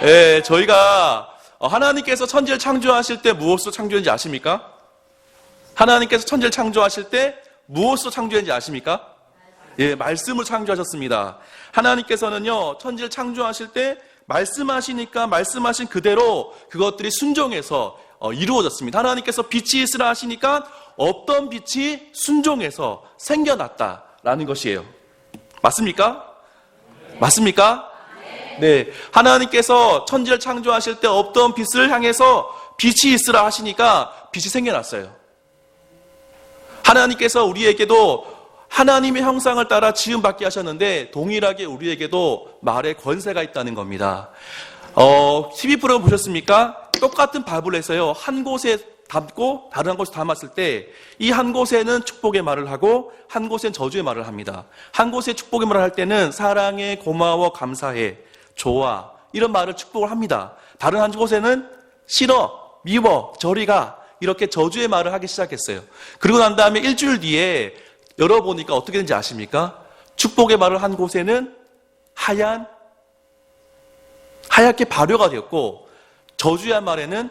예, 저희가 하나님께서 천지를 창조하실 때 무엇으로 창조했는지 아십니까? 하나님께서 천지를 창조하실 때 무엇으로 창조했는지 아십니까? 예, 말씀으로 창조하셨습니다. 하나님께서는요, 천지를 창조하실 때 말씀하시니까 말씀하신 그대로 그것들이 순종해서 이루어졌습니다. 하나님께서 빛이 있으라 하시니까 없던 빛이 순종해서 생겨났다라는 것이에요. 맞습니까? 맞습니까? 네. 하나님께서 천지를 창조하실 때 없던 빛을 향해서 빛이 있으라 하시니까 빛이 생겨났어요. 하나님께서 우리에게도 하나님의 형상을 따라 지음받게 하셨는데 동일하게 우리에게도 말의 권세가 있다는 겁니다. TV 프로그램 보셨습니까? 똑같은 밥을 해서요, 한 곳에 담고 다른 한 곳에 담았을 때 이 한 곳에는 축복의 말을 하고 한 곳엔 저주의 말을 합니다. 한 곳에 축복의 말을 할 때는 사랑해, 고마워, 감사해, 좋아 이런 말을 축복을 합니다. 다른 한 곳에는 싫어, 미워, 저리 가 이렇게 저주의 말을 하기 시작했어요. 그리고 난 다음에 일주일 뒤에 열어보니까 어떻게 되는지 아십니까? 축복의 말을 한 곳에는 하얗게 발효가 되었고 저주의 말에는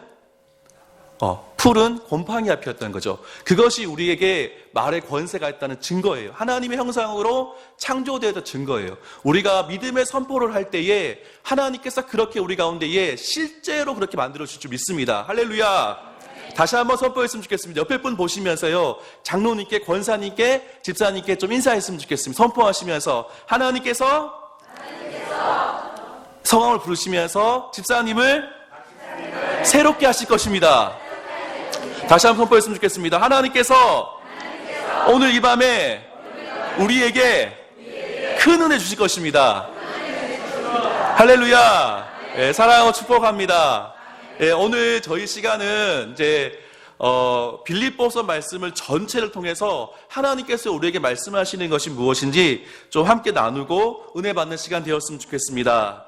푸른 곰팡이가 피었다는 거죠. 그것이 우리에게 말의 권세가 있다는 증거예요. 하나님의 형상으로 창조되었던 증거예요. 우리가 믿음의 선포를 할 때에 하나님께서 그렇게 우리 가운데에 실제로 그렇게 만들어주실 줄 믿습니다. 할렐루야. 다시 한번 선포했으면 좋겠습니다. 옆에 분 보시면서요, 장로님께, 권사님께, 집사님께 좀 인사했으면 좋겠습니다. 선포하시면서 하나님께서 성함을 부르시면서 집사님을 새롭게 하실 것입니다. 다시 한번 선포했으면 좋겠습니다. 하나님께서 오늘 이 밤에 우리에게 큰 은혜 주실 것입니다. 할렐루야. 네, 사랑하고 축복합니다. 네, 오늘 저희 시간은 이제 빌립보서 말씀을 전체를 통해서 하나님께서 우리에게 말씀하시는 것이 무엇인지 좀 함께 나누고 은혜 받는 시간 되었으면 좋겠습니다.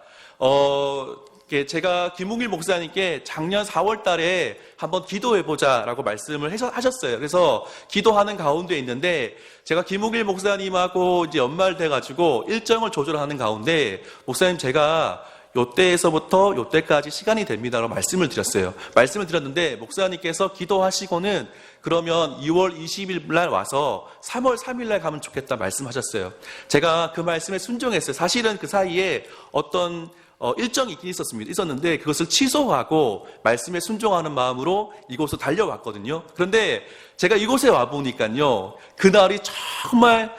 제가 김웅일 목사님께 작년 4월 달에 한번 기도해보자라고 말씀을 하셨어요. 그래서 기도하는 가운데 있는데 제가 김웅일 목사님하고 이제 연말돼가지고 일정을 조절하는 가운데 목사님 제가 요때에서부터 요때까지 시간이 됩니다라고 말씀을 드렸어요. 말씀을 드렸는데 목사님께서 기도하시고는 그러면 2월 20일 날 와서 3월 3일 날 가면 좋겠다 말씀하셨어요. 제가 그 말씀에 순종했어요. 사실은 그 사이에 어떤 일정이 있긴 있었는데 그것을 취소하고 말씀에 순종하는 마음으로 이곳으로 달려왔거든요. 그런데 제가 이곳에 와보니까요, 그날이 정말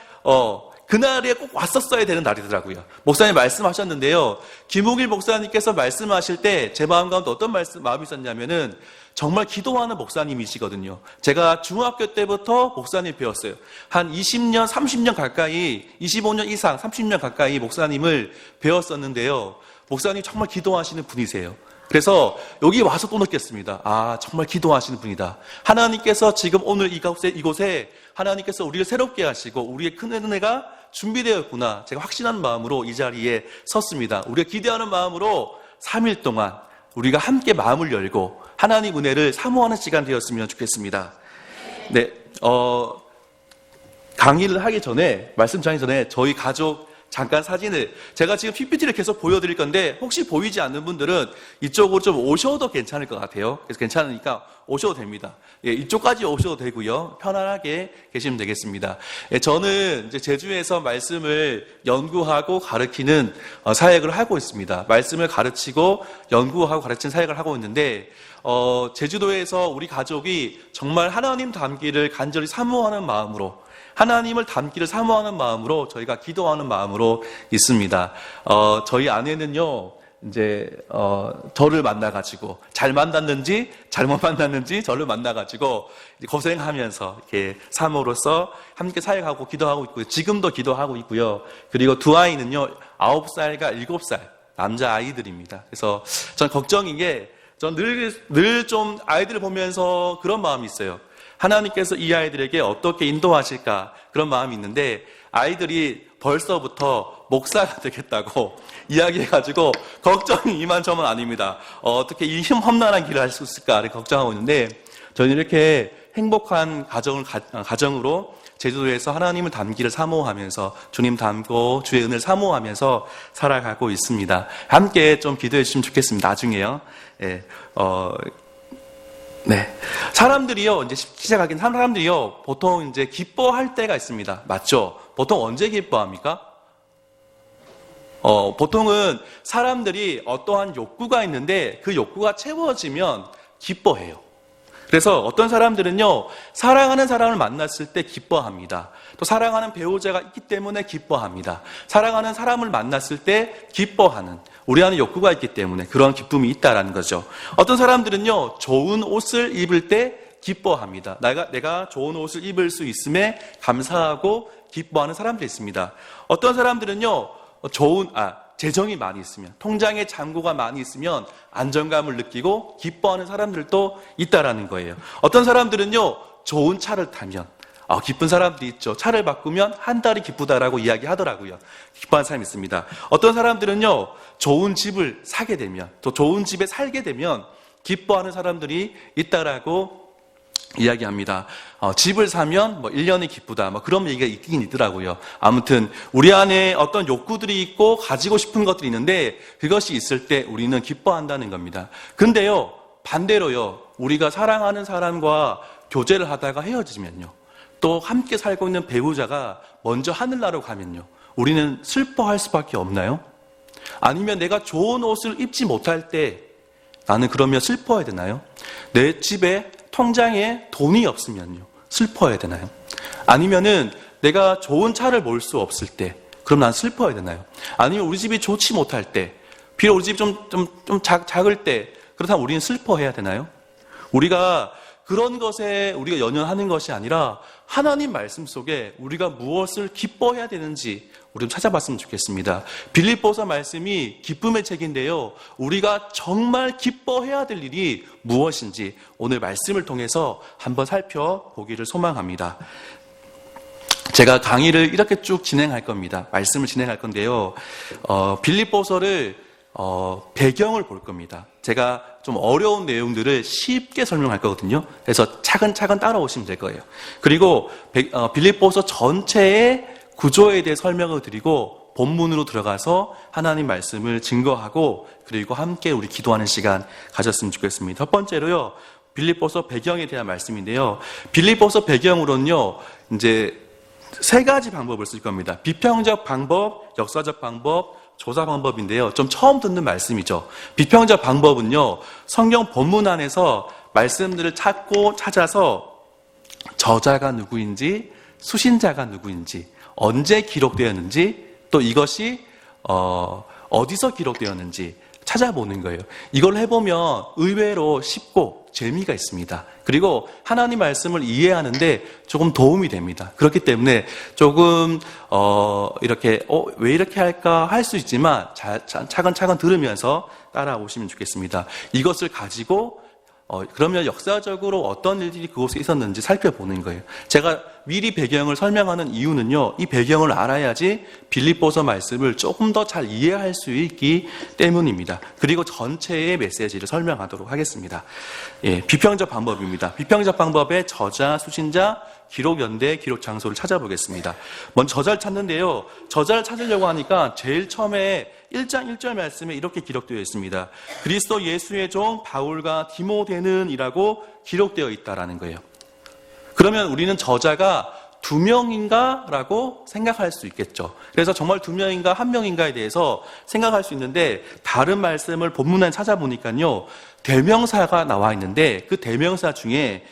그날에 꼭 왔었어야 되는 날이더라고요. 목사님 말씀하셨는데요, 김웅일 목사님께서 말씀하실 때 제 마음 가운데 어떤 마음이 있었냐면은 정말 기도하는 목사님이시거든요. 제가 중학교 때부터 목사님 배웠어요. 한 20년, 30년 가까이, 25년 이상, 30년 가까이 목사님을 배웠었는데요. 목사님 정말 기도하시는 분이세요. 그래서 여기 와서 또 느꼈습니다. 아, 정말 기도하시는 분이다. 하나님께서 지금 오늘 이곳에 하나님께서 우리를 새롭게 하시고 우리의 큰 은혜가 준비되었구나. 제가 확신하는 마음으로 이 자리에 섰습니다. 우리가 기대하는 마음으로 3일 동안 우리가 함께 마음을 열고 하나님 은혜를 사모하는 시간 되었으면 좋겠습니다. 네, 강의를 하기 전에, 말씀 전하기 전에 저희 가족 잠깐 사진을 제가 지금 PPT를 계속 보여드릴 건데 혹시 보이지 않는 분들은 이쪽으로 좀 오셔도 괜찮을 것 같아요. 그래서 괜찮으니까 오셔도 됩니다. 예, 이쪽까지 오셔도 되고요. 편안하게 계시면 되겠습니다. 예, 저는 이제 제주에서 말씀을 연구하고 가르치는 사역을 하고 있습니다. 말씀을 가르치고 연구하고 가르치는 사역을 하고 있는데 제주도에서 우리 가족이 정말 하나님 닮기를 간절히 사모하는 마음으로, 하나님을 닮기를 사모하는 마음으로 저희가 기도하는 마음으로 있습니다. 저희 아내는요, 이제 저를 만나가지고 잘 만났는지 잘못 만났는지 저를 만나가지고 고생하면서 이렇게 사모로서 함께 사역하고 기도하고 있고요. 지금도 기도하고 있고요. 그리고 두 아이는요, 9살과 7살 남자 아이들입니다. 그래서 전 걱정인 게, 전 늘 좀 아이들을 보면서 그런 마음이 있어요. 하나님께서 이 아이들에게 어떻게 인도하실까, 그런 마음이 있는데 아이들이 벌써부터 목사가 되겠다고 이야기해가지고 걱정이 이만저만 아닙니다. 어떻게 이 험난한 길을 할 수 있을까 걱정하고 있는데, 저는 이렇게 행복한 가정으로 제주도에서 하나님을 닮기를 사모하면서 주님 닮고 주의 은혜를 사모하면서 살아가고 있습니다. 함께 좀 기도해 주시면 좋겠습니다. 나중에요. 예, 네. 사람들이요, 이제 시작하긴 사람들이요, 보통 이제 기뻐할 때가 있습니다. 맞죠? 보통 언제 기뻐합니까? 보통은 사람들이 어떠한 욕구가 있는데 그 욕구가 채워지면 기뻐해요. 그래서 어떤 사람들은요, 사랑하는 사람을 만났을 때 기뻐합니다. 또 사랑하는 배우자가 있기 때문에 기뻐합니다. 사랑하는 사람을 만났을 때 기뻐하는, 우리 안에 욕구가 있기 때문에 그런 기쁨이 있다라는 거죠. 어떤 사람들은요, 좋은 옷을 입을 때 기뻐합니다. 내가 좋은 옷을 입을 수 있음에 감사하고 기뻐하는 사람들이 있습니다. 어떤 사람들은요, 재정이 많이 있으면, 통장에 잔고가 많이 있으면 안정감을 느끼고 기뻐하는 사람들도 있다라는 거예요. 어떤 사람들은요, 좋은 차를 타면, 기쁜 사람들이 있죠. 차를 바꾸면 한 달이 기쁘다라고 이야기하더라고요. 기뻐하는 사람이 있습니다. 어떤 사람들은요, 좋은 집을 사게 되면, 또 좋은 집에 살게 되면 기뻐하는 사람들이 있다라고 이야기합니다. 집을 사면 1년이 기쁘다. 그런 얘기가 있긴 있더라고요. 아무튼 우리 안에 어떤 욕구들이 있고 가지고 싶은 것들이 있는데 그것이 있을 때 우리는 기뻐한다는 겁니다. 근데요, 반대로요, 우리가 사랑하는 사람과 교제를 하다가 헤어지면요, 또 함께 살고 있는 배우자가 먼저 하늘나라로 가면요, 우리는 슬퍼할 수밖에 없나요? 아니면 내가 좋은 옷을 입지 못할 때 나는 그러면 슬퍼해야 되나요? 내 집에 통장에 돈이 없으면요, 슬퍼해야 되나요? 아니면은 내가 좋은 차를 몰 수 없을 때, 그럼 난 슬퍼해야 되나요? 아니면 우리 집이 좋지 못할 때, 비록 우리 집이 좀 작을 때, 그렇다면 우리는 슬퍼해야 되나요? 우리가 그런 것에 우리가 연연하는 것이 아니라 하나님 말씀 속에 우리가 무엇을 기뻐해야 되는지 우리 좀 찾아봤으면 좋겠습니다. 빌립보서 말씀이 기쁨의 책인데요, 우리가 정말 기뻐해야 될 일이 무엇인지 오늘 말씀을 통해서 한번 살펴보기를 소망합니다. 제가 강의를 이렇게 쭉 진행할 겁니다. 말씀을 진행할 건데요, 빌립보서를 배경을 볼 겁니다. 제가 좀 어려운 내용들을 쉽게 설명할 거거든요. 그래서 차근차근 따라오시면 될 거예요. 그리고 빌립보서 전체의 구조에 대해 설명을 드리고 본문으로 들어가서 하나님 말씀을 증거하고 그리고 함께 우리 기도하는 시간 가졌으면 좋겠습니다. 첫 번째로요, 빌립보서 배경에 대한 말씀인데요, 빌립보서 배경으로는요, 이제 세 가지 방법을 쓸 겁니다. 비평적 방법, 역사적 방법, 조사 방법인데요, 좀 처음 듣는 말씀이죠. 비평적 방법은요, 성경 본문 안에서 말씀들을 찾아서 저자가 누구인지, 수신자가 누구인지, 언제 기록되었는지, 또 이것이 어디서 기록되었는지 찾아보는 거예요. 이걸 해보면 의외로 쉽고 재미가 있습니다. 그리고 하나님 말씀을 이해하는데 조금 도움이 됩니다. 그렇기 때문에 조금 이렇게 왜 이렇게 할까 할 수 있지만 차근차근 들으면서 따라오시면 좋겠습니다. 이것을 가지고 그러면 역사적으로 어떤 일들이 그곳에 있었는지 살펴보는 거예요. 제가 미리 배경을 설명하는 이유는요, 이 배경을 알아야지 빌립보서 말씀을 조금 더 잘 이해할 수 있기 때문입니다. 그리고 전체의 메시지를 설명하도록 하겠습니다. 예, 비평적 방법입니다. 비평적 방법의 저자, 수신자, 기록 연대, 기록 장소를 찾아보겠습니다. 먼저 저자를 찾는데요, 저자를 찾으려고 하니까 제일 처음에 1장 1절 말씀에 이렇게 기록되어 있습니다. 그리스도 예수의 종 바울과 디모데는 이라고 기록되어 있다라는 거예요. 그러면 우리는 저자가 2명인가? 라고 생각할 수 있겠죠. 그래서 정말 2명인가 1명인가에 대해서 생각할 수 있는데, 다른 말씀을 본문에 찾아보니까요, 대명사가 나와 있는데 그 대명사 중에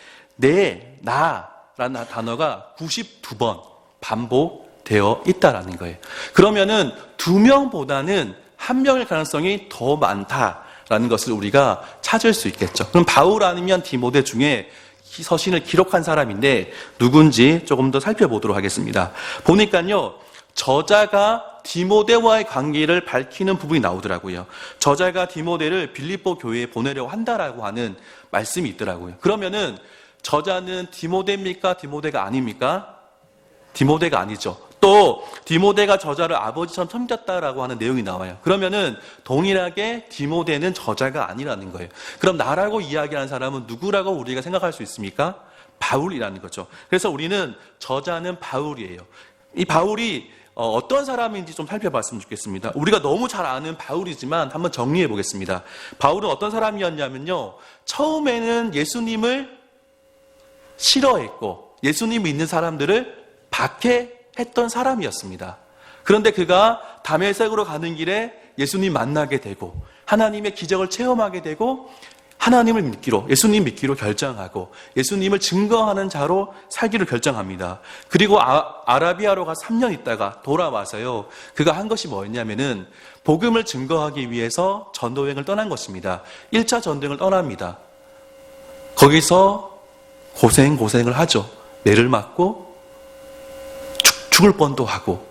나라는 단어가 92번 반복되어 있다라는 거예요. 그러면은 2명보다는 1명일 가능성이 더 많다라는 것을 우리가 찾을 수 있겠죠. 그럼 바울 아니면 디모데 중에 서신을 기록한 사람인데 누군지 조금 더 살펴보도록 하겠습니다. 보니까요, 저자가 디모데와의 관계를 밝히는 부분이 나오더라고요. 저자가 디모데를 빌립보 교회에 보내려고 한다라고 하는 말씀이 있더라고요. 그러면은 저자는 디모데입니까? 디모데가 아닙니까? 디모데가 아니죠. 또 디모데가 저자를 아버지처럼 섬겼다라고 하는 내용이 나와요. 그러면은 동일하게 디모데는 저자가 아니라는 거예요. 그럼 나라고 이야기하는 사람은 누구라고 우리가 생각할 수 있습니까? 바울이라는 거죠. 그래서 우리는 저자는 바울이에요. 이 바울이 어떤 사람인지 좀 살펴봤으면 좋겠습니다. 우리가 너무 잘 아는 바울이지만 한번 정리해 보겠습니다. 바울은 어떤 사람이었냐면요, 처음에는 예수님을 싫어했고 예수님 믿는 사람들을 박해했던 사람이었습니다. 그런데 그가 다메섹으로 가는 길에 예수님 만나게 되고 하나님의 기적을 체험하게 되고 하나님을 믿기로, 예수님 믿기로 결정하고 예수님을 증거하는 자로 살기로 결정합니다. 그리고 아라비아로 가 3년 있다가 돌아와서요, 그가 한 것이 뭐였냐면은 복음을 증거하기 위해서 전도여행을 떠난 것입니다. 1차 전도여행을 떠납니다. 거기서 고생을 하죠. 매를 맞고 죽을 뻔도 하고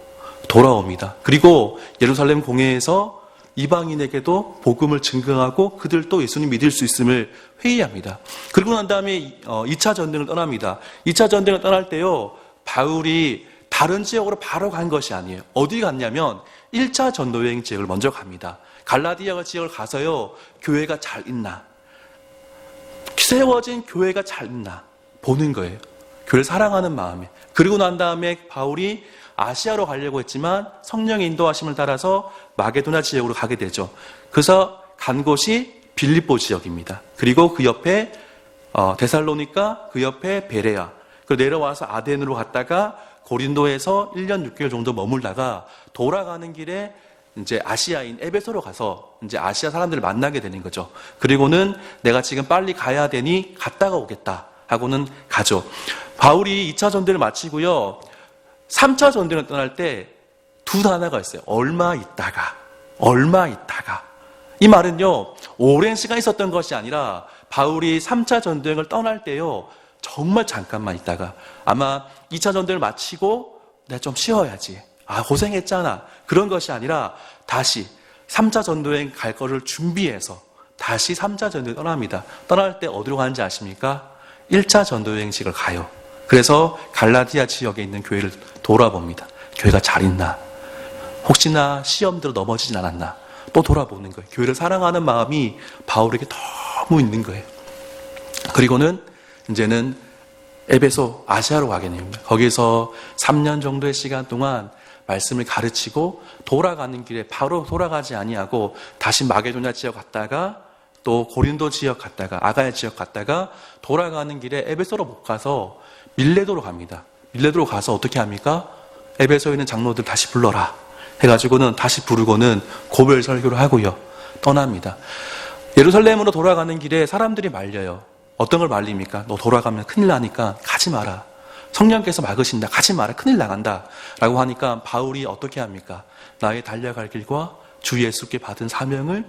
돌아옵니다. 그리고 예루살렘 공회에서 이방인에게도 복음을 증거하고 그들도 예수님 믿을 수 있음을 회의합니다. 그리고 난 다음에 2차 전쟁을 떠납니다. 2차 전쟁을 떠날 때요, 바울이 다른 지역으로 바로 간 것이 아니에요. 어디 갔냐면 1차 전도여행 지역을 먼저 갑니다. 갈라디아 지역을 가서요, 교회가 잘 있나, 세워진 교회가 잘 있나 보는 거예요. 교회를 사랑하는 마음에. 그리고 난 다음에 바울이 아시아로 가려고 했지만 성령의 인도하심을 따라서 마게도냐 지역으로 가게 되죠. 그래서 간 곳이 빌립보 지역입니다. 그리고 그 옆에 데살로니가, 그 옆에 베레아, 그리고 내려와서 아덴으로 갔다가 고린도에서 1년 6개월 정도 머물다가 돌아가는 길에 이제 아시아인 에베소로 가서 이제 아시아 사람들을 만나게 되는 거죠. 그리고는 내가 지금 빨리 가야 되니 갔다가 오겠다 하고는 가죠. 바울이 2차 전도를 마치고요, 3차 전도를 떠날 때 두 단어가 있어요. 얼마 있다가. 이 말은요, 오랜 시간 있었던 것이 아니라 바울이 3차 전도행을 떠날 때요, 정말 잠깐만 있다가, 아마 2차 전도를 마치고 내가 좀 쉬어야지, 고생했잖아, 그런 것이 아니라 다시 3차 전도행 갈 거를 준비해서 다시 3차 전도에 떠납니다. 떠날 때 어디로 가는지 아십니까? 1차 전도여행식을 가요. 그래서 갈라디아 지역에 있는 교회를 돌아봅니다. 교회가 잘 있나, 혹시나 시험 들어 넘어지진 않았나 또 돌아보는 거예요. 교회를 사랑하는 마음이 바울에게 너무 있는 거예요. 그리고는 이제는 에베소, 아시아로 가게 됩니다. 거기서 3년 정도의 시간 동안 말씀을 가르치고 돌아가는 길에 바로 돌아가지 아니하고 다시 마게도냐 지역 갔다가 또 고린도 지역 갔다가 아가야 지역 갔다가 돌아가는 길에 에베소로 못 가서 밀레도로 갑니다. 밀레도로 가서 어떻게 합니까? 에베소에 있는 장로들 다시 불러라 해가지고는 다시 부르고는 고별 설교를 하고요, 떠납니다. 예루살렘으로 돌아가는 길에 사람들이 말려요. 어떤 걸 말립니까? 너 돌아가면 큰일 나니까 가지 마라, 성령께서 막으신다, 가지 마라, 큰일 나간다 라고 하니까 바울이 어떻게 합니까? 나의 달려갈 길과 주 예수께 받은 사명을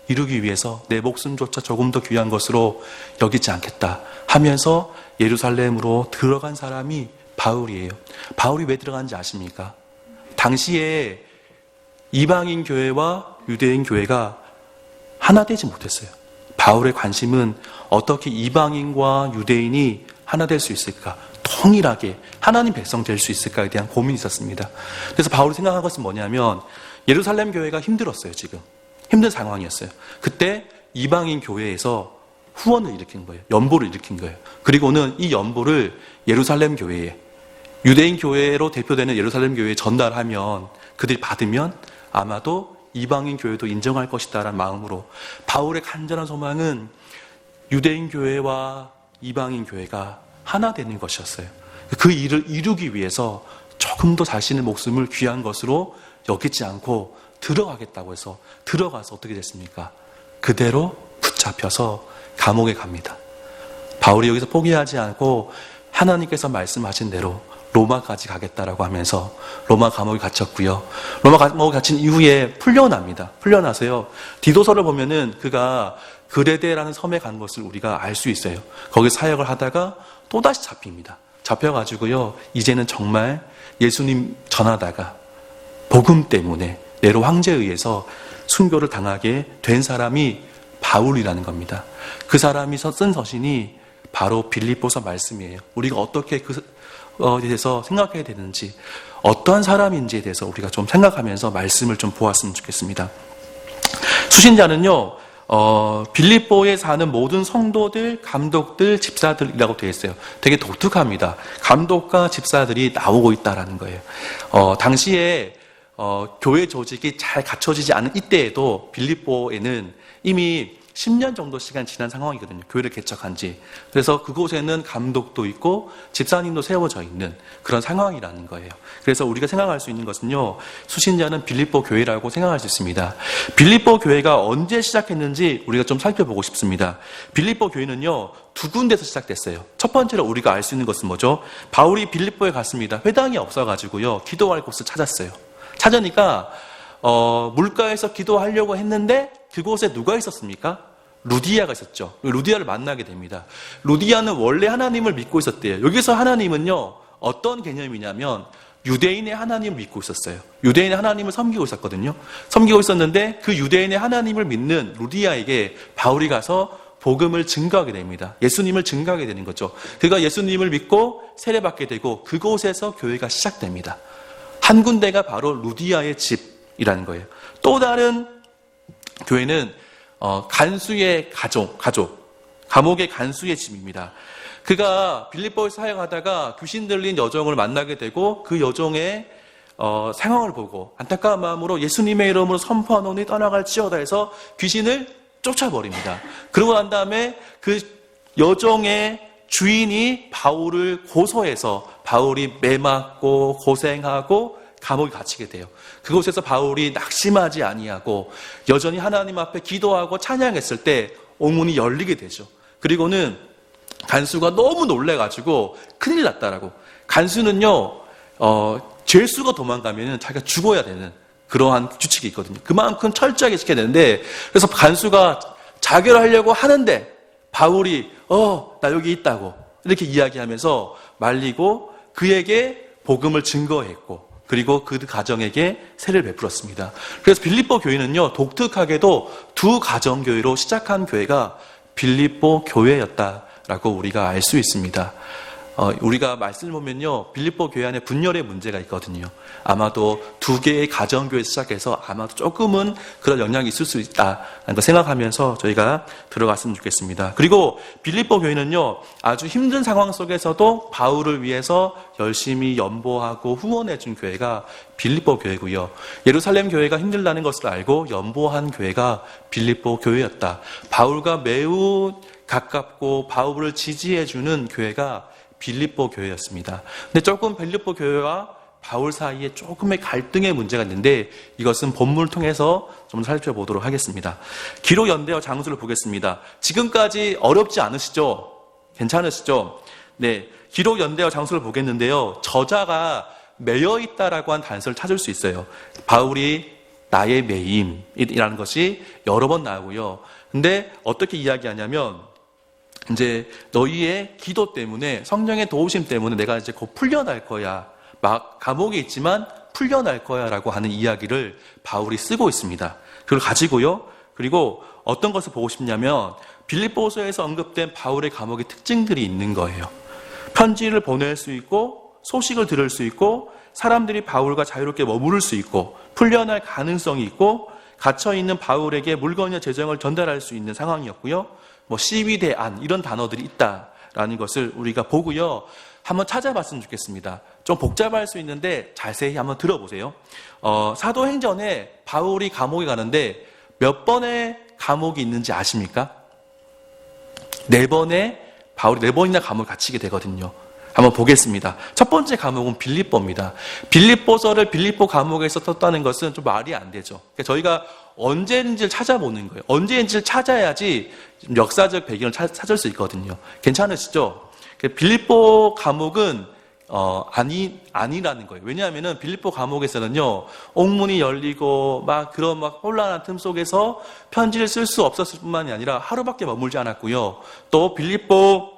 이루기 위해서 내 목숨조차 조금 더 귀한 것으로 여기지 않겠다 하면서 예루살렘으로 들어간 사람이 바울이에요. 바울이 왜 들어간지 아십니까? 당시에 이방인 교회와 유대인 교회가 하나 되지 못했어요. 바울의 관심은 어떻게 이방인과 유대인이 하나 될 수 있을까, 통일하게 하나님 백성 될 수 있을까에 대한 고민이 있었습니다. 그래서 바울이 생각한 것은 뭐냐면, 예루살렘 교회가 힘들었어요. 지금 힘든 상황이었어요. 그때 이방인 교회에서 후원을 일으킨 거예요. 연보를 일으킨 거예요. 그리고는 이 연보를 예루살렘 교회에, 유대인 교회로 대표되는 예루살렘 교회에 전달하면, 그들이 받으면 아마도 이방인 교회도 인정할 것이다라는 마음으로, 바울의 간절한 소망은 유대인 교회와 이방인 교회가 하나 되는 것이었어요. 그 일을 이루기 위해서 조금 더 자신의 목숨을 귀한 것으로 여기지 않고 들어가겠다고 해서 들어가서 어떻게 됐습니까? 그대로 붙잡혀서 감옥에 갑니다. 바울이 여기서 포기하지 않고 하나님께서 말씀하신 대로 로마까지 가겠다라고 하면서 로마 감옥에 갇혔고요. 로마 감옥에 갇힌 이후에 풀려납니다. 풀려나서요, 디도서를 보면은 그가 그레데라는 섬에 간 것을 우리가 알 수 있어요. 거기 사역을 하다가 또다시 잡힙니다. 잡혀가지고요, 이제는 정말 예수님 전하다가 복음 때문에 네로 황제에 의해서 순교를 당하게 된 사람이 바울이라는 겁니다. 그 사람이 쓴 서신이 바로 빌립보서 말씀이에요. 우리가 어떻게 그에 대해서 생각해야 되는지, 어떠한 사람인지에 대해서 우리가 좀 생각하면서 말씀을 좀 보았으면 좋겠습니다. 수신자는요, 빌립보에 사는 모든 성도들, 감독들, 집사들이라고 되어 있어요. 되게 독특합니다. 감독과 집사들이 나오고 있다라는 거예요. 당시에 교회 조직이 잘 갖춰지지 않은 이때에도 빌립보에는 이미 10년 정도 시간 지난 상황이거든요. 교회를 개척한 지. 그래서 그곳에는 감독도 있고 집사님도 세워져 있는 그런 상황이라는 거예요. 그래서 우리가 생각할 수 있는 것은요, 수신자는 빌립보 교회라고 생각할 수 있습니다. 빌립보 교회가 언제 시작했는지 우리가 좀 살펴보고 싶습니다. 빌립보 교회는요, 두 군데서 시작됐어요. 첫 번째로 우리가 알 수 있는 것은 뭐죠? 바울이 빌립보에 갔습니다. 회당이 없어가지고요, 기도할 곳을 찾았어요. 찾으니까 물가에서 기도하려고 했는데 그곳에 누가 있었습니까? 루디아가 있었죠. 루디아를 만나게 됩니다. 루디아는 원래 하나님을 믿고 있었대요. 여기서 하나님은요, 어떤 개념이냐면 유대인의 하나님을 믿고 있었어요. 유대인의 하나님을 섬기고 있었거든요. 섬기고 있었는데 그 유대인의 하나님을 믿는 루디아에게 바울이 가서 복음을 증거하게 됩니다. 예수님을 증거하게 되는 거죠. 그가 예수님을 믿고 세례받게 되고 그곳에서 교회가 시작됩니다. 한 군데가 바로 루디아의 집이라는 거예요. 또 다른 교회는 간수의 가족, 감옥의 간수의 집입니다. 그가 빌립보에서 사역하다가 귀신 들린 여종을 만나게 되고 그 여종의 상황을 보고 안타까운 마음으로 예수님의 이름으로 선포하노니 떠나갈지어다 해서 귀신을 쫓아버립니다. 그러고 난 다음에 그 여종의 주인이 바울을 고소해서 바울이 매맞고 고생하고 감옥에 갇히게 돼요. 그곳에서 바울이 낙심하지 아니하고 여전히 하나님 앞에 기도하고 찬양했을 때 옥문이 열리게 되죠. 그리고는 간수가 너무 놀래가지고 큰일 났다라고. 간수는요, 죄수가 도망가면 자기가 죽어야 되는 그러한 규칙이 있거든요. 그만큼 철저하게 지켜야 되는데, 그래서 간수가 자결을 하려고 하는데 바울이 나 여기 있다고 이렇게 이야기하면서 말리고 그에게 복음을 증거했고, 그리고 그 가정에게 세례를 베풀었습니다. 그래서 빌립보 교회는요, 독특하게도 두 가정교회로 시작한 교회가 빌립보 교회였다라고 우리가 알 수 있습니다. 우리가 말씀을 보면요, 빌립보 교회 안에 분열의 문제가 있거든요. 아마도 두 개의 가정교회에서 시작해서 아마도 조금은 그런 영향이 있을 수 있다는 걸 생각하면서 저희가 들어갔으면 좋겠습니다. 그리고 빌립보 교회는요, 아주 힘든 상황 속에서도 바울을 위해서 열심히 연보하고 후원해 준 교회가 빌립보 교회고요. 예루살렘 교회가 힘들다는 것을 알고 연보한 교회가 빌립보 교회였다. 바울과 매우 가깝고 바울을 지지해 주는 교회가 빌립보 교회였습니다. 근데 조금 빌립보 교회와 바울 사이에 조금의 갈등의 문제가 있는데 이것은 본문을 통해서 좀 살펴보도록 하겠습니다. 기록 연대어 장수를 보겠습니다. 지금까지 어렵지 않으시죠? 괜찮으시죠? 네, 기록 연대어 장수를 보겠는데요. 저자가 매여 있다라고 한 단서를 찾을 수 있어요. 바울이 나의 매임이라는 것이 여러 번 나오고요. 근데 어떻게 이야기하냐면 이제 너희의 기도 때문에 성령의 도우심 때문에 내가 이제 곧 풀려날 거야. 막 감옥에 있지만 풀려날 거야 라고 하는 이야기를 바울이 쓰고 있습니다. 그걸 가지고요. 그리고 어떤 것을 보고 싶냐면 빌립보서에서 언급된 바울의 감옥의 특징들이 있는 거예요. 편지를 보낼 수 있고 소식을 들을 수 있고 사람들이 바울과 자유롭게 머무를 수 있고 풀려날 가능성이 있고 갇혀있는 바울에게 물건이나 재정을 전달할 수 있는 상황이었고요. 시위대안 이런 단어들이 있다라는 것을 우리가 보고요. 한번 찾아봤으면 좋겠습니다. 좀 복잡할 수 있는데 자세히 한번 들어보세요. 사도행전에 바울이 감옥에 가는데 몇 번의 감옥이 있는지 아십니까? 4번의 바울이 4번이나 감옥에 갇히게 되거든요. 한번 보겠습니다. 첫 번째 감옥은 빌립보입니다. 빌립보서를 빌립보 감옥에서 썼다는 것은 좀 말이 안 되죠. 그러니까 저희가 언제인지를 찾아보는 거예요. 언제인지를 찾아야지 역사적 배경을 찾을 수 있거든요. 괜찮으시죠? 빌립보 감옥은 아니라는 거예요. 왜냐하면은 빌립보 감옥에서는요, 옥문이 열리고 그런 혼란한 틈 속에서 편지를 쓸 수 없었을 뿐만이 아니라 하루밖에 머물지 않았고요. 또 빌립보에서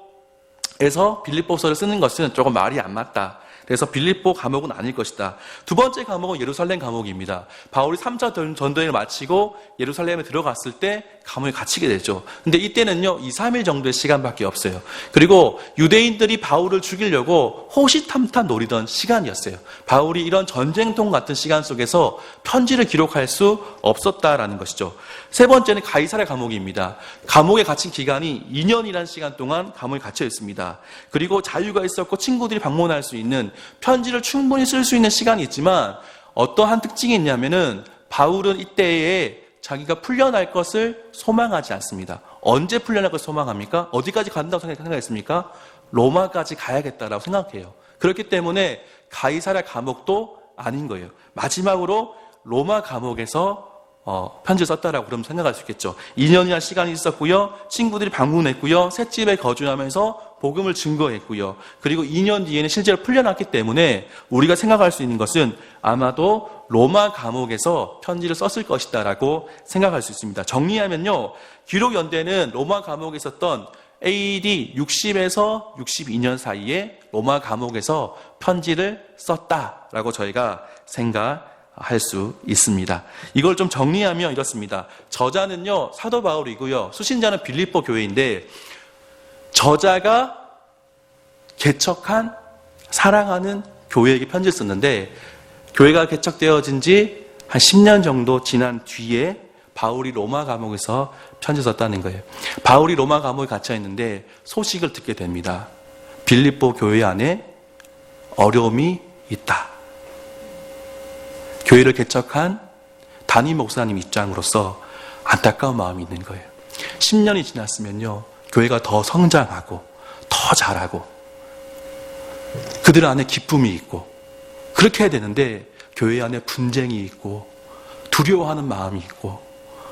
빌립보서를 쓰는 것은 조금 말이 안 맞다. 그래서 빌립보 감옥은 아닐 것이다. 두 번째 감옥은 예루살렘 감옥입니다. 바울이 3차 전도행을 마치고 예루살렘에 들어갔을 때 감옥에 갇히게 되죠. 근데 이때는요 2, 3일 정도의 시간밖에 없어요. 그리고 유대인들이 바울을 죽이려고 호시탐탐 노리던 시간이었어요. 바울이 이런 전쟁통 같은 시간 속에서 편지를 기록할 수 없었다라는 것이죠. 세 번째는 가이사랴 감옥입니다. 감옥에 갇힌 기간이 2년이라는 시간 동안 감옥에 갇혀 있습니다. 그리고 자유가 있었고 친구들이 방문할 수 있는 편지를 충분히 쓸 수 있는 시간이 있지만 어떠한 특징이 있냐면은 바울은 이때에 자기가 풀려날 것을 소망하지 않습니다. 언제 풀려날 것을 소망합니까? 어디까지 간다고 생각했습니까? 로마까지 가야겠다라고 생각해요. 그렇기 때문에 가이사랴 감옥도 아닌 거예요. 마지막으로 로마 감옥에서 편지를 썼다라고 그럼 생각할 수 있겠죠. 2년이나 시간이 있었고요. 친구들이 방문했고요. 셋집에 거주하면서 복음을 증거했고요. 그리고 2년 뒤에는 실제로 풀려났기 때문에 우리가 생각할 수 있는 것은 아마도 로마 감옥에서 편지를 썼을 것이다라고 생각할 수 있습니다. 정리하면요. 기록연대는 로마 감옥에 있었던 AD 60에서 62년 사이에 로마 감옥에서 편지를 썼다라고 저희가 생각할 수 있습니다. 이걸 좀 정리하면 이렇습니다. 저자는요 사도 바울이고요. 수신자는 빌립보 교회인데 저자가 개척한 사랑하는 교회에게 편지를 썼는데 교회가 개척되어진 지 한 10년 정도 지난 뒤에 바울이 로마 감옥에서 편지 썼다는 거예요. 바울이 로마 감옥에 갇혀 있는데 소식을 듣게 됩니다. 빌립보 교회 안에 어려움이 있다. 교회를 개척한 담임 목사님 입장으로서 안타까운 마음이 있는 거예요. 10년이 지났으면요, 교회가 더 성장하고 더 잘하고 그들 안에 기쁨이 있고 그렇게 해야 되는데 교회 안에 분쟁이 있고 두려워하는 마음이 있고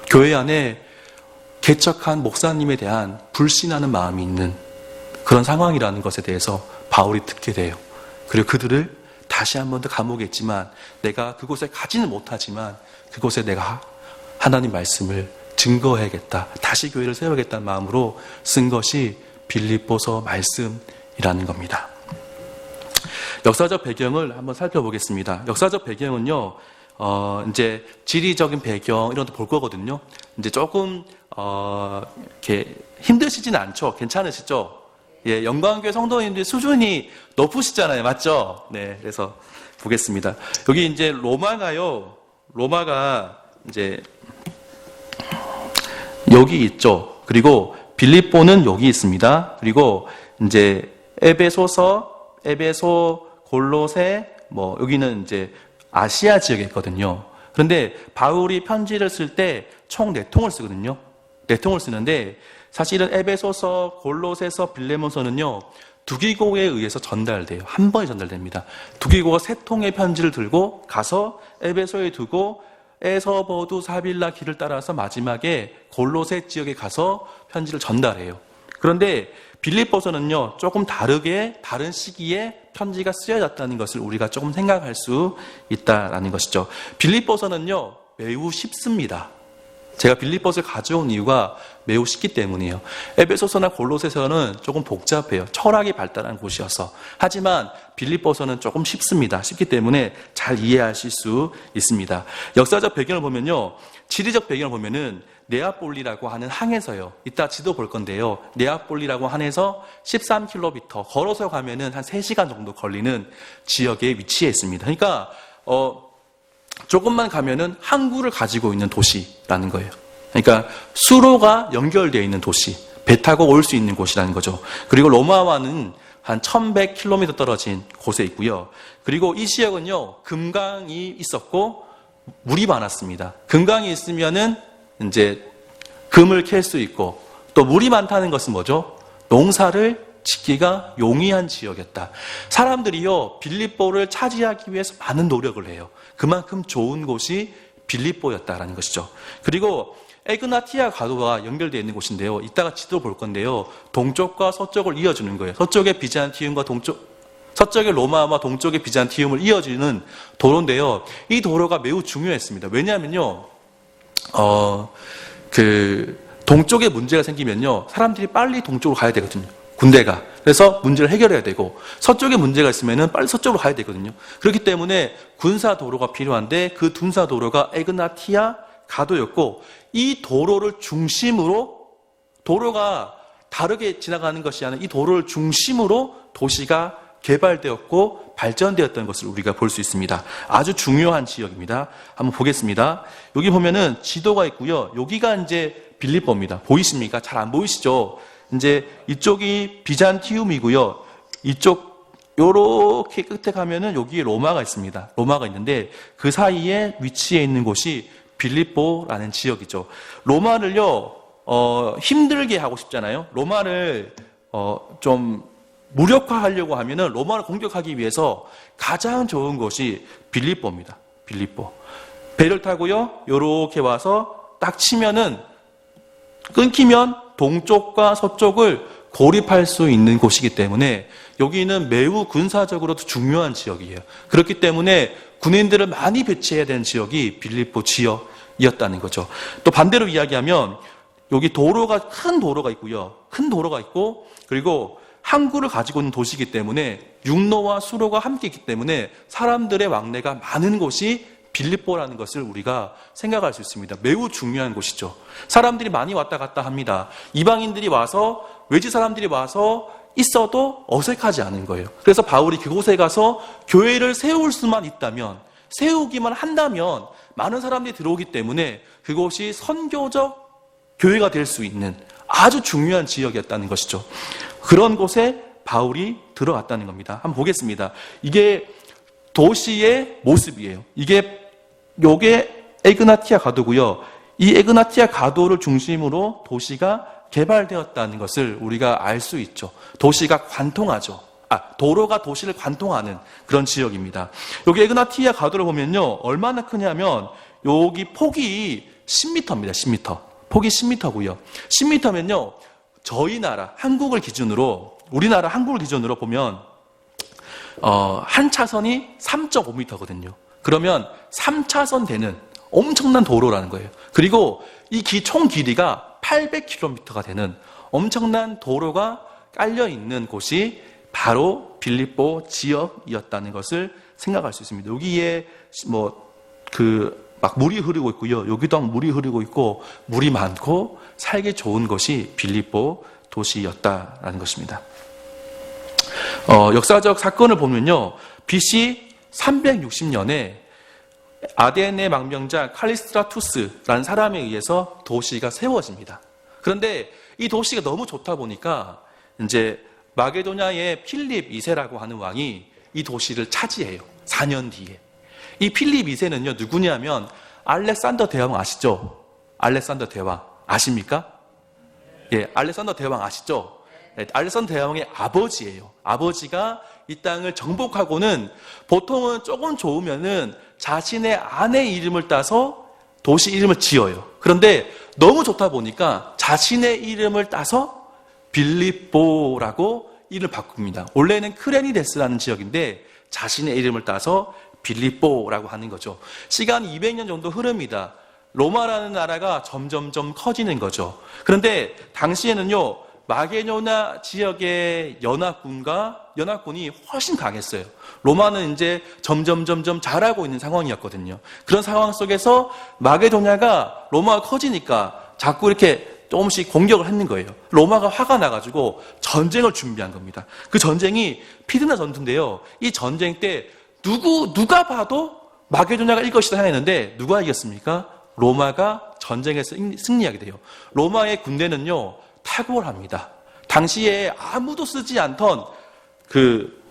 교회 안에 개척한 목사님에 대한 불신하는 마음이 있는 그런 상황이라는 것에 대해서 바울이 듣게 돼요. 그리고 그들을 다시 한 번 더 감옥에 있지만 내가 그곳에 가지는 못하지만 그곳에 내가 하나님 말씀을 증거해야겠다. 다시 교회를 세워야겠다는 마음으로 쓴 것이 빌립보서 말씀이라는 겁니다. 역사적 배경을 한번 살펴보겠습니다. 역사적 배경은요, 이제 지리적인 배경 이런 거 볼 거거든요. 이제 조금 이렇게 힘드시진 않죠? 괜찮으시죠? 예, 영광교회 성도님들 수준이 높으시잖아요, 맞죠? 네, 그래서 보겠습니다. 여기 이제 로마가 이제 여기 있죠. 그리고 빌립보는 여기 있습니다. 그리고 이제 에베소, 골로새, 여기는 이제 아시아 지역에 있거든요. 그런데 바울이 편지를 쓸 때 총 4통을 쓰거든요. 4통을 쓰는데 사실은 에베소서, 골로새서, 빌레몬서는요, 두기고에 의해서 전달돼요. 한 번에 전달됩니다. 두기고가 3통의 편지를 들고 가서 에베소에 두고 에서버두 사빌라 길을 따라서 마지막에 골로새 지역에 가서 편지를 전달해요. 그런데 빌립보서는요, 조금 다르게 다른 시기에 편지가 쓰여졌다는 것을 우리가 조금 생각할 수 있다는 것이죠. 빌립보서는요, 매우 쉽습니다. 제가 빌립보서를 가져온 이유가 매우 쉽기 때문이에요. 에베소서나 골로새서는 조금 복잡해요. 철학이 발달한 곳이어서. 하지만 빌립보서는 조금 쉽습니다. 쉽기 때문에 잘 이해하실 수 있습니다. 역사적 배경을 보면요, 지리적 배경을 보면은 네아폴리라고 하는 항에서요. 이따 지도 볼 건데요. 네아폴리라고 항에서 13km 걸어서 가면은 한 3시간 정도 걸리는 지역에 위치해 있습니다. 그러니까 조금만 가면은 항구를 가지고 있는 도시라는 거예요. 그러니까 수로가 연결되어 있는 도시, 배 타고 올 수 있는 곳이라는 거죠. 그리고 로마와는 한 1100km 떨어진 곳에 있고요. 그리고 이 지역은요, 금강이 있었고 물이 많았습니다. 금강이 있으면은 이제 금을 캘 수 있고, 또 물이 많다는 것은 뭐죠? 농사를 짓기가 용이한 지역이었다. 사람들이요, 빌립보를 차지하기 위해서 많은 노력을 해요. 그만큼 좋은 곳이 빌립보였다라는 것이죠. 그리고 에그나티아 가도와 연결되어 있는 곳인데요. 이따가 지도 볼 건데요. 동쪽과 서쪽을 이어주는 거예요. 서쪽의 비잔티움과 서쪽의 로마와 동쪽의 비잔티움을 이어주는 도로인데요. 이 도로가 매우 중요했습니다. 왜냐하면요, 동쪽에 문제가 생기면요, 사람들이 빨리 동쪽으로 가야 되거든요. 군대가. 그래서 문제를 해결해야 되고 서쪽에 문제가 있으면은 빨리 서쪽으로 가야 되거든요. 그렇기 때문에 군사 도로가 필요한데 그 군사 도로가 에그나티아 가도였고 이 도로를 중심으로 도로가 다르게 지나가는 것이 아니라 이 도로를 중심으로 도시가 개발되었고 발전되었던 것을 우리가 볼 수 있습니다. 아주 중요한 지역입니다. 한번 보겠습니다. 여기 보면은 지도가 있고요. 여기가 이제 빌립보입니다. 보이십니까? 잘 안 보이시죠? 이제 이쪽이 비잔티움이고요. 이쪽 요렇게 끝에 가면은 여기에 로마가 있습니다. 로마가 있는데 그 사이에 위치해 있는 곳이 빌립보라는 지역이죠. 로마를요 힘들게 하고 싶잖아요. 로마를 좀 무력화하려고 하면은 로마를 공격하기 위해서 가장 좋은 곳이 빌립보입니다. 빌립보. 배를 타고요 요렇게 와서 딱 치면은 끊기면 동쪽과 서쪽을 고립할 수 있는 곳이기 때문에 여기는 매우 군사적으로도 중요한 지역이에요. 그렇기 때문에 군인들을 많이 배치해야 되는 지역이 빌립보 지역이었다는 거죠. 또 반대로 이야기하면 여기 도로가 큰 도로가 있고요. 큰 도로가 있고 그리고 항구를 가지고 있는 도시이기 때문에 육로와 수로가 함께 있기 때문에 사람들의 왕래가 많은 곳이 빌립보라는 것을 우리가 생각할 수 있습니다. 매우 중요한 곳이죠. 사람들이 많이 왔다 갔다 합니다. 이방인들이 와서 외지 사람들이 와서 있어도 어색하지 않은 거예요. 그래서 바울이 그곳에 가서 교회를 세울 수만 있다면 세우기만 한다면 많은 사람들이 들어오기 때문에 그곳이 선교적 교회가 될 수 있는 아주 중요한 지역이었다는 것이죠. 그런 곳에 바울이 들어갔다는 겁니다. 한번 보겠습니다. 이게 도시의 모습이에요. 요게 에그나티아 가도고요. 이 에그나티아 가도를 중심으로 도시가 개발되었다는 것을 우리가 알 수 있죠. 도시가 관통하죠. 도로가 도시를 관통하는 그런 지역입니다. 여기 에그나티아 가도를 보면요. 얼마나 크냐면 여기 폭이 10m입니다. 10m. 폭이 10m고요. 10m면요. 저희 나라 한국을 기준으로 우리나라 한국을 기준으로 보면 한 차선이 3.5m거든요. 그러면 3차선 되는 엄청난 도로라는 거예요. 그리고 이 총 길이가 800km가 되는 엄청난 도로가 깔려 있는 곳이 바로 빌립보 지역이었다는 것을 생각할 수 있습니다. 여기에 막 물이 흐르고 있고요. 여기도 물이 흐르고 있고 물이 많고 살기 좋은 것이 빌립보 도시였다라는 것입니다. 역사적 사건을 보면요. BC 360년에 아덴의 망명자 칼리스트라투스라는 사람에 의해서 도시가 세워집니다. 그런데 이 도시가 너무 좋다 보니까 이제 마게도냐의 필립 2세라고 하는 왕이 이 도시를 차지해요. 4년 뒤에. 이 필립 2세는요, 누구냐면 알렉산더 대왕 아시죠? 알렉산더 대왕 아십니까? 예, 알렉산더 대왕 아시죠? 네, 알렉산더 대왕의 아버지예요. 아버지가 이 땅을 정복하고는 보통은 조금 좋으면은 자신의 아내 이름을 따서 도시 이름을 지어요. 그런데 너무 좋다 보니까 자신의 이름을 따서 빌립보라고 이름을 바꿉니다. 원래는 크레니데스라는 지역인데 자신의 이름을 따서 빌립보라고 하는 거죠. 시간이 200년 정도 흐릅니다. 로마라는 나라가 점점점 커지는 거죠. 그런데 당시에는요, 마게도냐 지역의 연합군이 훨씬 강했어요. 로마는 이제 점점 잘하고 있는 상황이었거든요. 그런 상황 속에서 마게도냐가 로마가 커지니까 자꾸 이렇게 조금씩 공격을 했는 거예요. 로마가 화가 나가지고 전쟁을 준비한 겁니다. 그 전쟁이 피드나 전투인데요. 이 전쟁 때 누가 봐도 마게도냐가 이길 것이다 했는데 누가 이겼습니까? 로마가 전쟁에서 승리하게 돼요. 로마의 군대는요, 탁월합니다. 당시에 아무도 쓰지 않던 그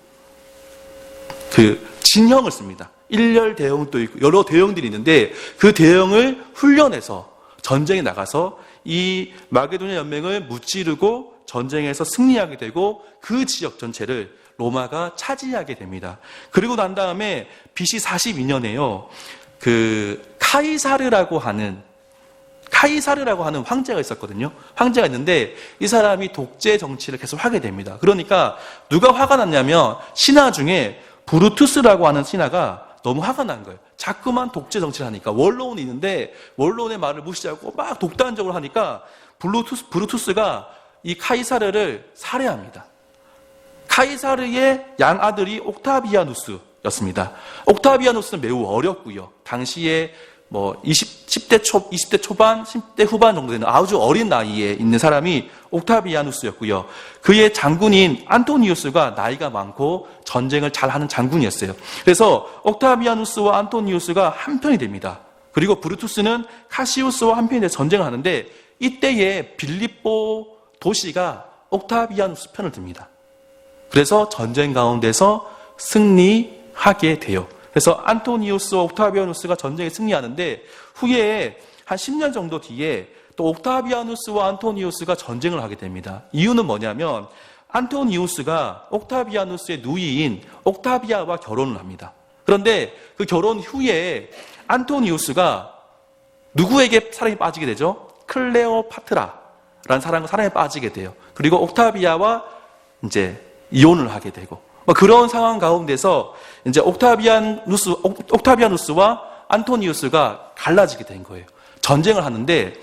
진형을 씁니다. 일렬 대형도 있고 여러 대형들이 있는데 그 대형을 훈련해서 전쟁에 나가서 이 마게도냐 연맹을 무찌르고 전쟁에서 승리하게 되고 그 지역 전체를 로마가 차지하게 됩니다. 그리고 난 다음에 BC 42년에요. 카이사르라고 하는 황제가 있었거든요. 황제가 있는데 이 사람이 독재 정치를 계속 하게 됩니다. 그러니까 누가 화가 났냐면 신하 중에 브루투스라고 하는 신하가 너무 화가 난 거예요. 자꾸만 독재 정치를 하니까 원로원이 있는데 원로원의 말을 무시하고 막 독단적으로 하니까 브루투스가 이 카이사르를 살해합니다. 카이사르의 양아들이 옥타비아누스였습니다. 옥타비아누스는 매우 어렸고요. 당시에 20대 초반, 10대 후반 정도 되는 아주 어린 나이에 있는 사람이 옥타비아누스였고요. 그의 장군인 안토니우스가 나이가 많고 전쟁을 잘하는 장군이었어요. 그래서 옥타비아누스와 안토니우스가 한편이 됩니다. 그리고 브루투스는 카시우스와 한편이 돼서 전쟁을 하는데 이때에 빌립보 도시가 옥타비아누스 편을 듭니다. 그래서 전쟁 가운데서 승리하게 돼요. 그래서 안토니우스와 옥타비아누스가 전쟁에 승리하는데 후에 한 10년 정도 뒤에 또 옥타비아누스와 안토니우스가 전쟁을 하게 됩니다. 이유는 뭐냐면 안토니우스가 옥타비아누스의 누이인 옥타비아와 결혼을 합니다. 그런데 그 결혼 후에 안토니우스가 누구에게 사랑에 빠지게 되죠? 클레오파트라라는 사랑에 빠지게 돼요. 그리고 옥타비아와 이제 이혼을 하게 되고 그런 상황 가운데서 이제 옥타비아누스와 안토니우스가 갈라지게 된 거예요. 전쟁을 하는데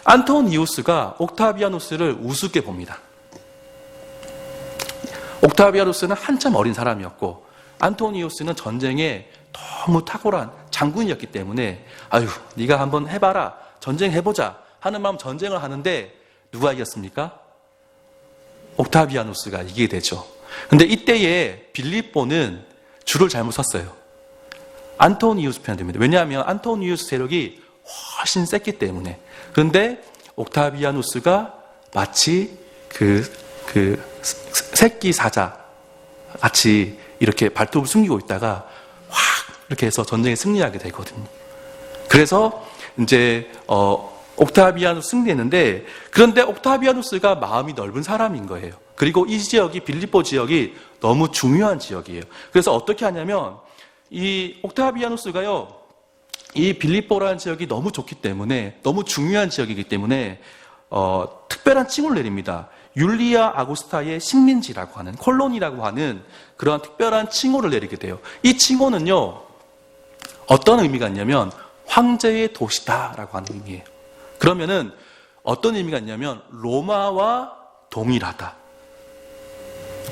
안토니우스가 옥타비아누스를 우습게 봅니다. 옥타비아누스는 한참 어린 사람이었고 안토니우스는 전쟁에 너무 탁월한 장군이었기 때문에 아유 네가 한번 해봐라 전쟁해보자 하는 마음 전쟁을 하는데 누가 이겼습니까? 옥타비아누스가 이기게 되죠. 근데 이때에 빌립보는 줄을 잘못 섰어요. 안토니우스 편이 됩니다. 왜냐하면 안토니우스 세력이 훨씬 셌기 때문에. 그런데 옥타비아누스가 마치 그 새끼 사자 같이 이렇게 발톱을 숨기고 있다가 확 이렇게 해서 전쟁에 승리하게 되거든요. 그래서 이제 옥타비아누스 승리했는데 그런데 옥타비아누스가 마음이 넓은 사람인 거예요. 그리고 이 지역이 빌립보 지역이 너무 중요한 지역이에요. 그래서 어떻게 하냐면 이 옥타비아누스가요. 이 빌립보라는 지역이 너무 좋기 때문에 너무 중요한 지역이기 때문에 특별한 칭호를 내립니다. 율리아 아구스타의 식민지라고 하는 콜로니라고 하는 그러한 특별한 칭호를 내리게 돼요. 이 칭호는요. 어떤 의미가 있냐면 황제의 도시다라고 하는 의미예요. 그러면은 어떤 의미가 있냐면 로마와 동일하다.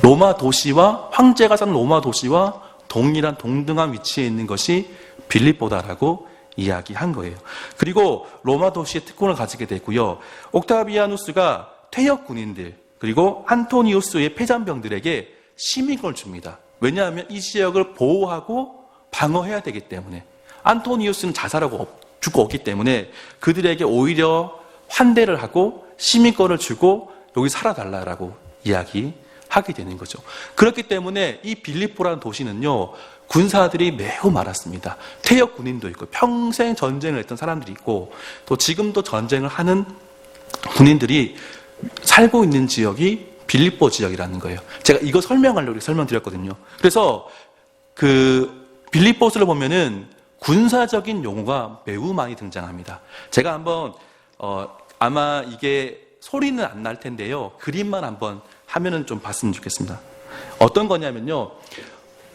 로마 도시와 황제가 사는 로마 도시와 동일한 동등한 위치에 있는 것이 빌립보다라고 이야기한 거예요. 그리고 로마 도시의 특권을 가지게 됐고요. 옥타비아누스가 퇴역 군인들 그리고 안토니우스의 패잔병들에게 시민권을 줍니다. 왜냐하면 이 지역을 보호하고 방어해야 되기 때문에 안토니우스는 자살하고 죽고 없기 때문에 그들에게 오히려 환대를 하고 시민권을 주고 여기 살아달라고 이야기하게 되는 거죠. 그렇기 때문에 이 빌립보라는 도시는요. 군사들이 매우 많았습니다. 퇴역 군인도 있고 평생 전쟁을 했던 사람들이 있고 또 지금도 전쟁을 하는 군인들이 살고 있는 지역이 빌립보 지역이라는 거예요. 제가 이거 설명하려고 설명드렸거든요. 그래서 그 빌립보스를 보면은 군사적인 용어가 매우 많이 등장합니다. 제가 한번 아마 이게 소리는 안 날 텐데요. 그림만 한번 하면은 좀 봤으면 좋겠습니다. 어떤 거냐면요.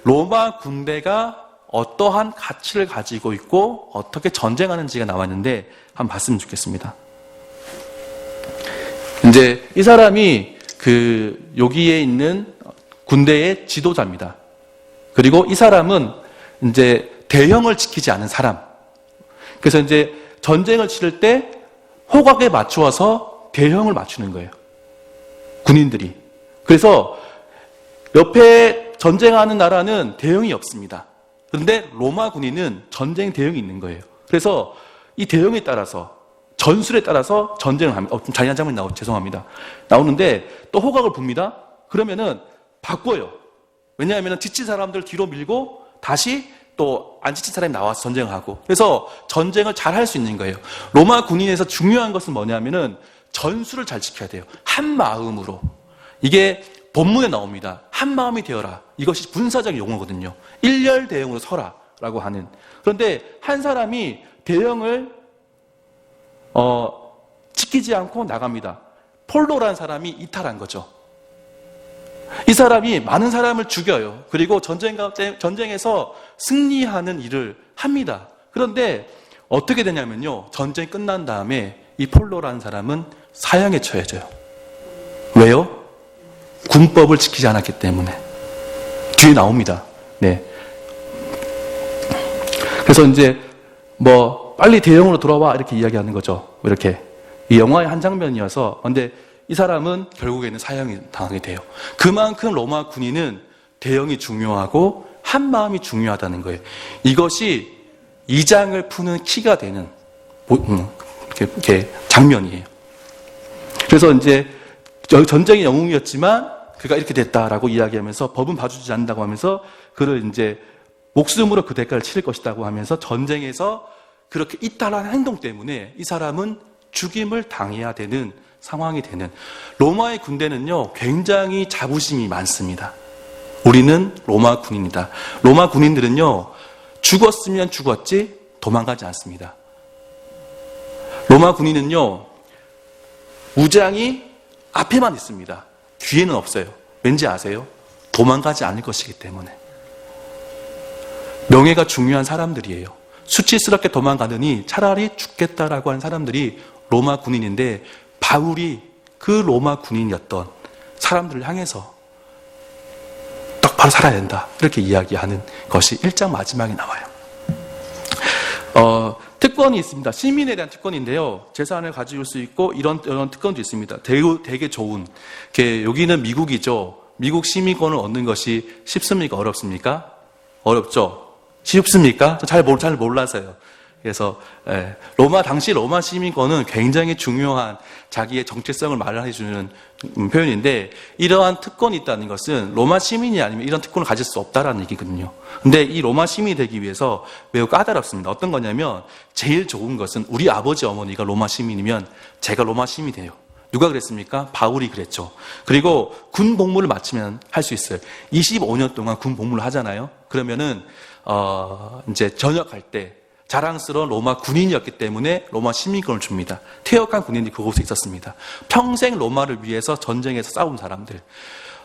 로마 군대가 어떠한 가치를 가지고 있고 어떻게 전쟁하는지가 나와 있는데 한번 봤으면 좋겠습니다. 이제 이 사람이 여기에 있는 군대의 지도자입니다. 그리고 이 사람은 이제 대형을 지키지 않은 사람. 그래서 이제 전쟁을 치를 때 호각에 맞추어서 대형을 맞추는 거예요. 군인들이. 그래서 옆에 전쟁하는 나라는 대형이 없습니다. 그런데 로마 군인은 전쟁 대형이 있는 거예요. 그래서 이 대형에 따라서 전술에 따라서 전쟁을 합니다. 좀 잔인한 장면이 죄송합니다. 나오는데 또 호각을 붑니다. 그러면은 바꿔요. 왜냐하면 지친 사람들 뒤로 밀고 다시 또 안 지친 사람이 나와서 전쟁을 하고 그래서 전쟁을 잘 할 수 있는 거예요. 로마 군인에서 중요한 것은 뭐냐면은 전술을 잘 지켜야 돼요. 한 마음으로. 이게 본문에 나옵니다. 한 마음이 되어라. 이것이 군사적 용어거든요. 일렬 대형으로 서라라고 하는. 그런데 한 사람이 대형을 지키지 않고 나갑니다. 폴로라는 사람이 이탈한 거죠. 이 사람이 많은 사람을 죽여요. 그리고 전쟁에서 승리하는 일을 합니다. 그런데 어떻게 되냐면요. 전쟁이 끝난 다음에 이 폴로라는 사람은 사형에 처해져요. 군법을 지키지 않았기 때문에. 뒤에 나옵니다. 네. 그래서 이제 빨리 대형으로 돌아와 이렇게 이야기하는 거죠. 이렇게. 이 영화의 한 장면이어서. 근데 이 사람은 결국에는 사형이 당하게 돼요. 그만큼 로마 군인은 대형이 중요하고 한마음이 중요하다는 거예요. 이것이 이장을 푸는 키가 되는 이렇게 장면이에요. 그래서 이제 전쟁의 영웅이었지만 그가 이렇게 됐다라고 이야기하면서 법은 봐주지 않는다고 하면서 그를 이제 목숨으로 그 대가를 치를 것이라고 하면서 전쟁에서 그렇게 이탈한 행동 때문에 이 사람은 죽임을 당해야 되는 상황이 되는. 로마의 군대는요 굉장히 자부심이 많습니다. 우리는 로마 군인이다. 로마 군인들은요 죽었으면 죽었지 도망가지 않습니다. 로마 군인은요 무장이 앞에만 있습니다. 뒤에는 없어요. 왠지 아세요? 도망가지 않을 것이기 때문에. 명예가 중요한 사람들이에요. 수치스럽게 도망가느니 차라리 죽겠다라고 하는 사람들이 로마 군인인데, 바울이 그 로마 군인이었던 사람들을 향해서 똑바로 살아야 된다 이렇게 이야기하는 것이 1장 마지막에 나와요. 특권이 있습니다. 시민에 대한 특권인데요. 재산을 가지고 수 있고 이런 특권도 있습니다. 되게 좋은. 여기는 미국이죠. 미국 시민권을 얻는 것이 쉽습니까? 어렵습니까? 어렵죠. 쉽습니까? 잘 몰라서요. 그래서 당시 로마 시민권은 굉장히 중요한 자기의 정체성을 마련해 주는 표현인데, 이러한 특권이 있다는 것은 로마 시민이 아니면 이런 특권을 가질 수 없다라는 얘기거든요. 근데 이 로마 시민이 되기 위해서 매우 까다롭습니다. 어떤 거냐면, 제일 좋은 것은 우리 아버지 어머니가 로마 시민이면 제가 로마 시민이 돼요. 누가 그랬습니까? 바울이 그랬죠. 그리고 군 복무를 마치면 할 수 있어요. 25년 동안 군 복무를 하잖아요. 그러면은 이제 전역할 때 자랑스러운 로마 군인이었기 때문에 로마 시민권을 줍니다. 퇴역한 군인들이 그곳에 있었습니다. 평생 로마를 위해서 전쟁에서 싸운 사람들.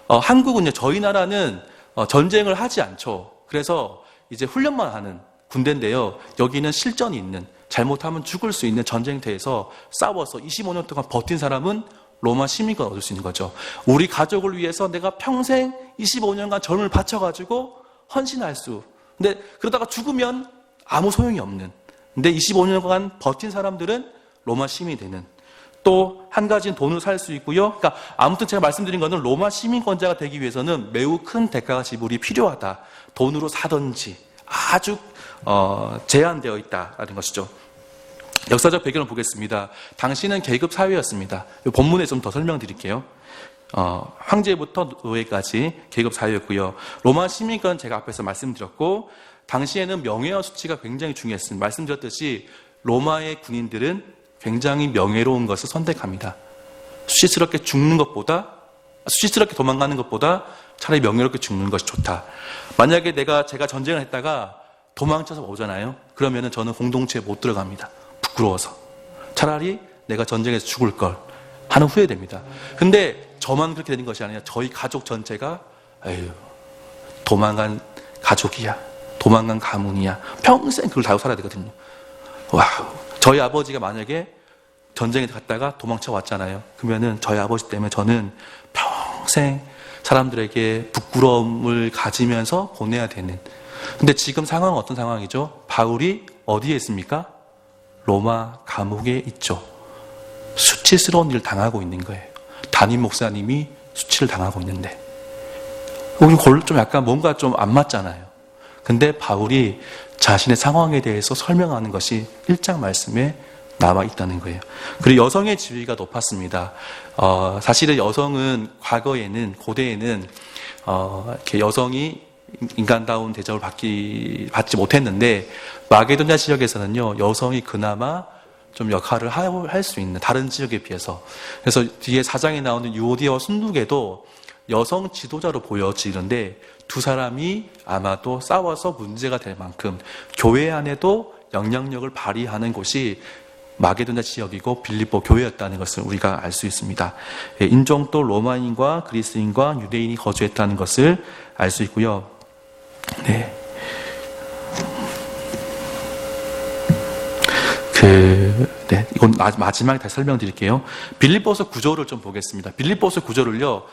한국은요, 저희 나라는 전쟁을 하지 않죠. 그래서 이제 훈련만 하는 군대인데요. 여기는 실전이 있는, 잘못하면 죽을 수 있는 전쟁터에서 싸워서 25년 동안 버틴 사람은 로마 시민권 얻을 수 있는 거죠. 우리 가족을 위해서 내가 평생 25년간 젊음을 바쳐가지고 헌신할 수. 근데 그러다가 죽으면 아무 소용이 없는. 근데 25년간 버틴 사람들은 로마 시민이 되는. 또 한 가지는 돈을 살 수 있고요. 그러니까 아무튼 제가 말씀드린 거는 로마 시민권자가 되기 위해서는 매우 큰 대가가 지불이 필요하다. 돈으로 사든지 아주 제한되어 있다라는 것이죠. 역사적 배경을 보겠습니다. 당시는 계급 사회였습니다. 본문에 좀 더 설명드릴게요. 황제부터 노예까지 계급 사회였고요. 로마 시민권 제가 앞에서 말씀드렸고, 당시에는 명예와 수치가 굉장히 중요했습니다. 말씀드렸듯이 로마의 군인들은 굉장히 명예로운 것을 선택합니다. 수치스럽게 도망가는 것보다 차라리 명예롭게 죽는 것이 좋다. 만약에 제가 전쟁을 했다가 도망쳐서 오잖아요. 그러면은 저는 공동체에 못 들어갑니다. 부끄러워서. 차라리 내가 전쟁에서 죽을 걸 하는 후회됩니다. 근데 저만 그렇게 되는 것이 아니라 저희 가족 전체가 도망간 가족이야, 도망간 가문이야, 평생 그걸 달고 살아야 되거든요. 저희 아버지가 만약에 전쟁에 갔다가 도망쳐 왔잖아요. 그러면은 저희 아버지 때문에 저는 평생 사람들에게 부끄러움을 가지면서 보내야 되는. 근데 지금 상황은 어떤 상황이죠? 바울이 어디에 있습니까? 로마 감옥에 있죠. 수치스러운 일을 당하고 있는 거예요. 담임 목사님이 수치를 당하고 있는데, 우리 좀 약간 뭔가 좀 안 맞잖아요. 근데 바울이 자신의 상황에 대해서 설명하는 것이 1장 말씀에 나와 있다는 거예요. 그리고 여성의 지위가 높았습니다. 사실은 여성은 고대에는 이렇게 여성이 인간다운 대접을 받지 못했는데, 마게도냐 지역에서는요, 여성이 그나마 좀 역할을 할 수 있는, 다른 지역에 비해서. 그래서 뒤에 4장에 나오는 유오디아와 순두개도 여성 지도자로 보여지는데, 두 사람이 아마도 싸워서 문제가 될 만큼 교회 안에도 영향력을 발휘하는 곳이 마게도냐 지역이고 빌립보 교회였다는 것을 우리가 알 수 있습니다. 인종도 로마인과 그리스인과 유대인이 거주했다는 것을 알 수 있고요. 네. 이건 마지막에 다시 설명드릴게요. 빌립보서 구조를 좀 보겠습니다. 빌립보서 구조를요,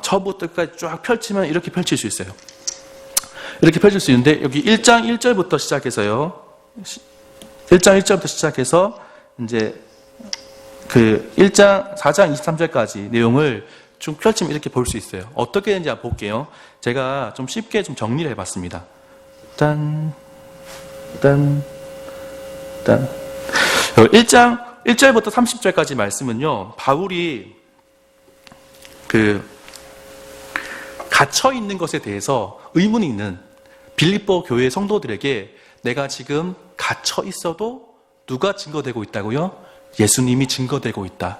처부터 끝까지 쫙 펼치면 이렇게 펼칠 수 있어요. 이렇게 펼칠 수 있는데 여기 1장 1절부터 시작해서요. 1장 1절부터 시작해서 이제 그 1장 4장 23절까지 내용을 좀 펼치면 이렇게 볼 수 있어요. 어떻게 되는지 한번 볼게요. 제가 좀 쉽게 좀 정리를 해봤습니다. 딴 1장 1절부터 30절까지 말씀은요, 바울이 갇혀 있는 것에 대해서 의문이 있는 빌립보 교회 성도들에게 내가 지금 갇혀 있어도 누가 증거되고 있다고요? 예수님이 증거되고 있다.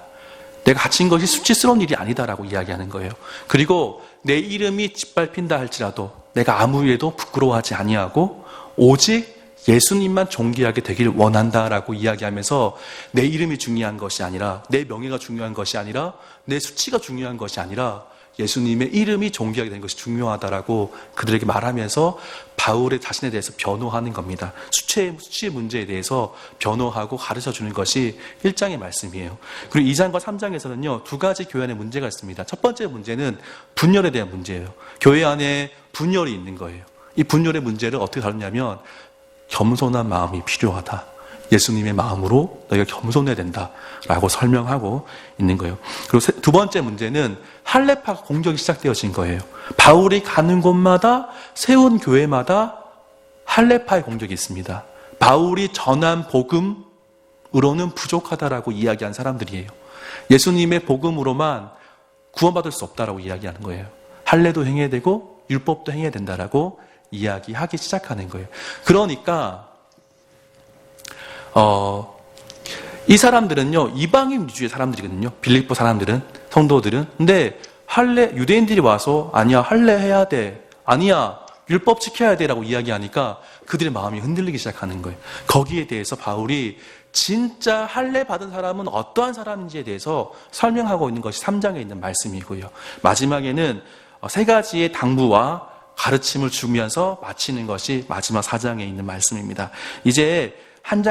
내가 갇힌 것이 수치스러운 일이 아니다라고 이야기하는 거예요. 그리고 내 이름이 짓밟힌다 할지라도 내가 아무 일에도 부끄러워하지 아니하고 오직 예수님만 존귀하게 되기를 원한다라고 이야기하면서 내 이름이 중요한 것이 아니라 내 명예가 중요한 것이 아니라 내 수치가 중요한 것이 아니라 예수님의 이름이 존귀하게 되는 것이 중요하다라고 그들에게 말하면서 바울의 자신에 대해서 변호하는 겁니다. 수치의 문제에 대해서 변호하고 가르쳐주는 것이 1장의 말씀이에요. 그리고 2장과 3장에서는요, 두 가지 교회 안에 문제가 있습니다. 첫 번째 문제는 분열에 대한 문제예요. 교회 안에 분열이 있는 거예요. 이 분열의 문제를 어떻게 다루냐면 겸손한 마음이 필요하다. 예수님의 마음으로 너희가 겸손해야 된다라고 설명하고 있는 거예요. 그리고 두 번째 문제는 할례파 공격이 시작되어진 거예요. 바울이 가는 곳마다 세운 교회마다 할례파의 공격이 있습니다. 바울이 전한 복음으로는 부족하다라고 이야기한 사람들이에요. 예수님의 복음으로만 구원받을 수 없다라고 이야기하는 거예요. 할례도 행해야 되고 율법도 행해야 된다라고 이야기하기 시작하는 거예요. 그러니까 이 사람들은요, 이방인 위주의 사람들이거든요. 빌립보 사람들은, 성도들은. 근데 유대인들이 와서 아니야, 할례 해야 돼. 아니야, 율법 지켜야 돼. 라고 이야기하니까 그들의 마음이 흔들리기 시작하는 거예요. 거기에 대해서 바울이 진짜 할례 받은 사람은 어떠한 사람인지에 대해서 설명하고 있는 것이 3장에 있는 말씀이고요. 마지막에는 세 가지의 당부와 가르침을 주면서 마치는 것이 마지막 4장에 있는 말씀입니다. 이제 한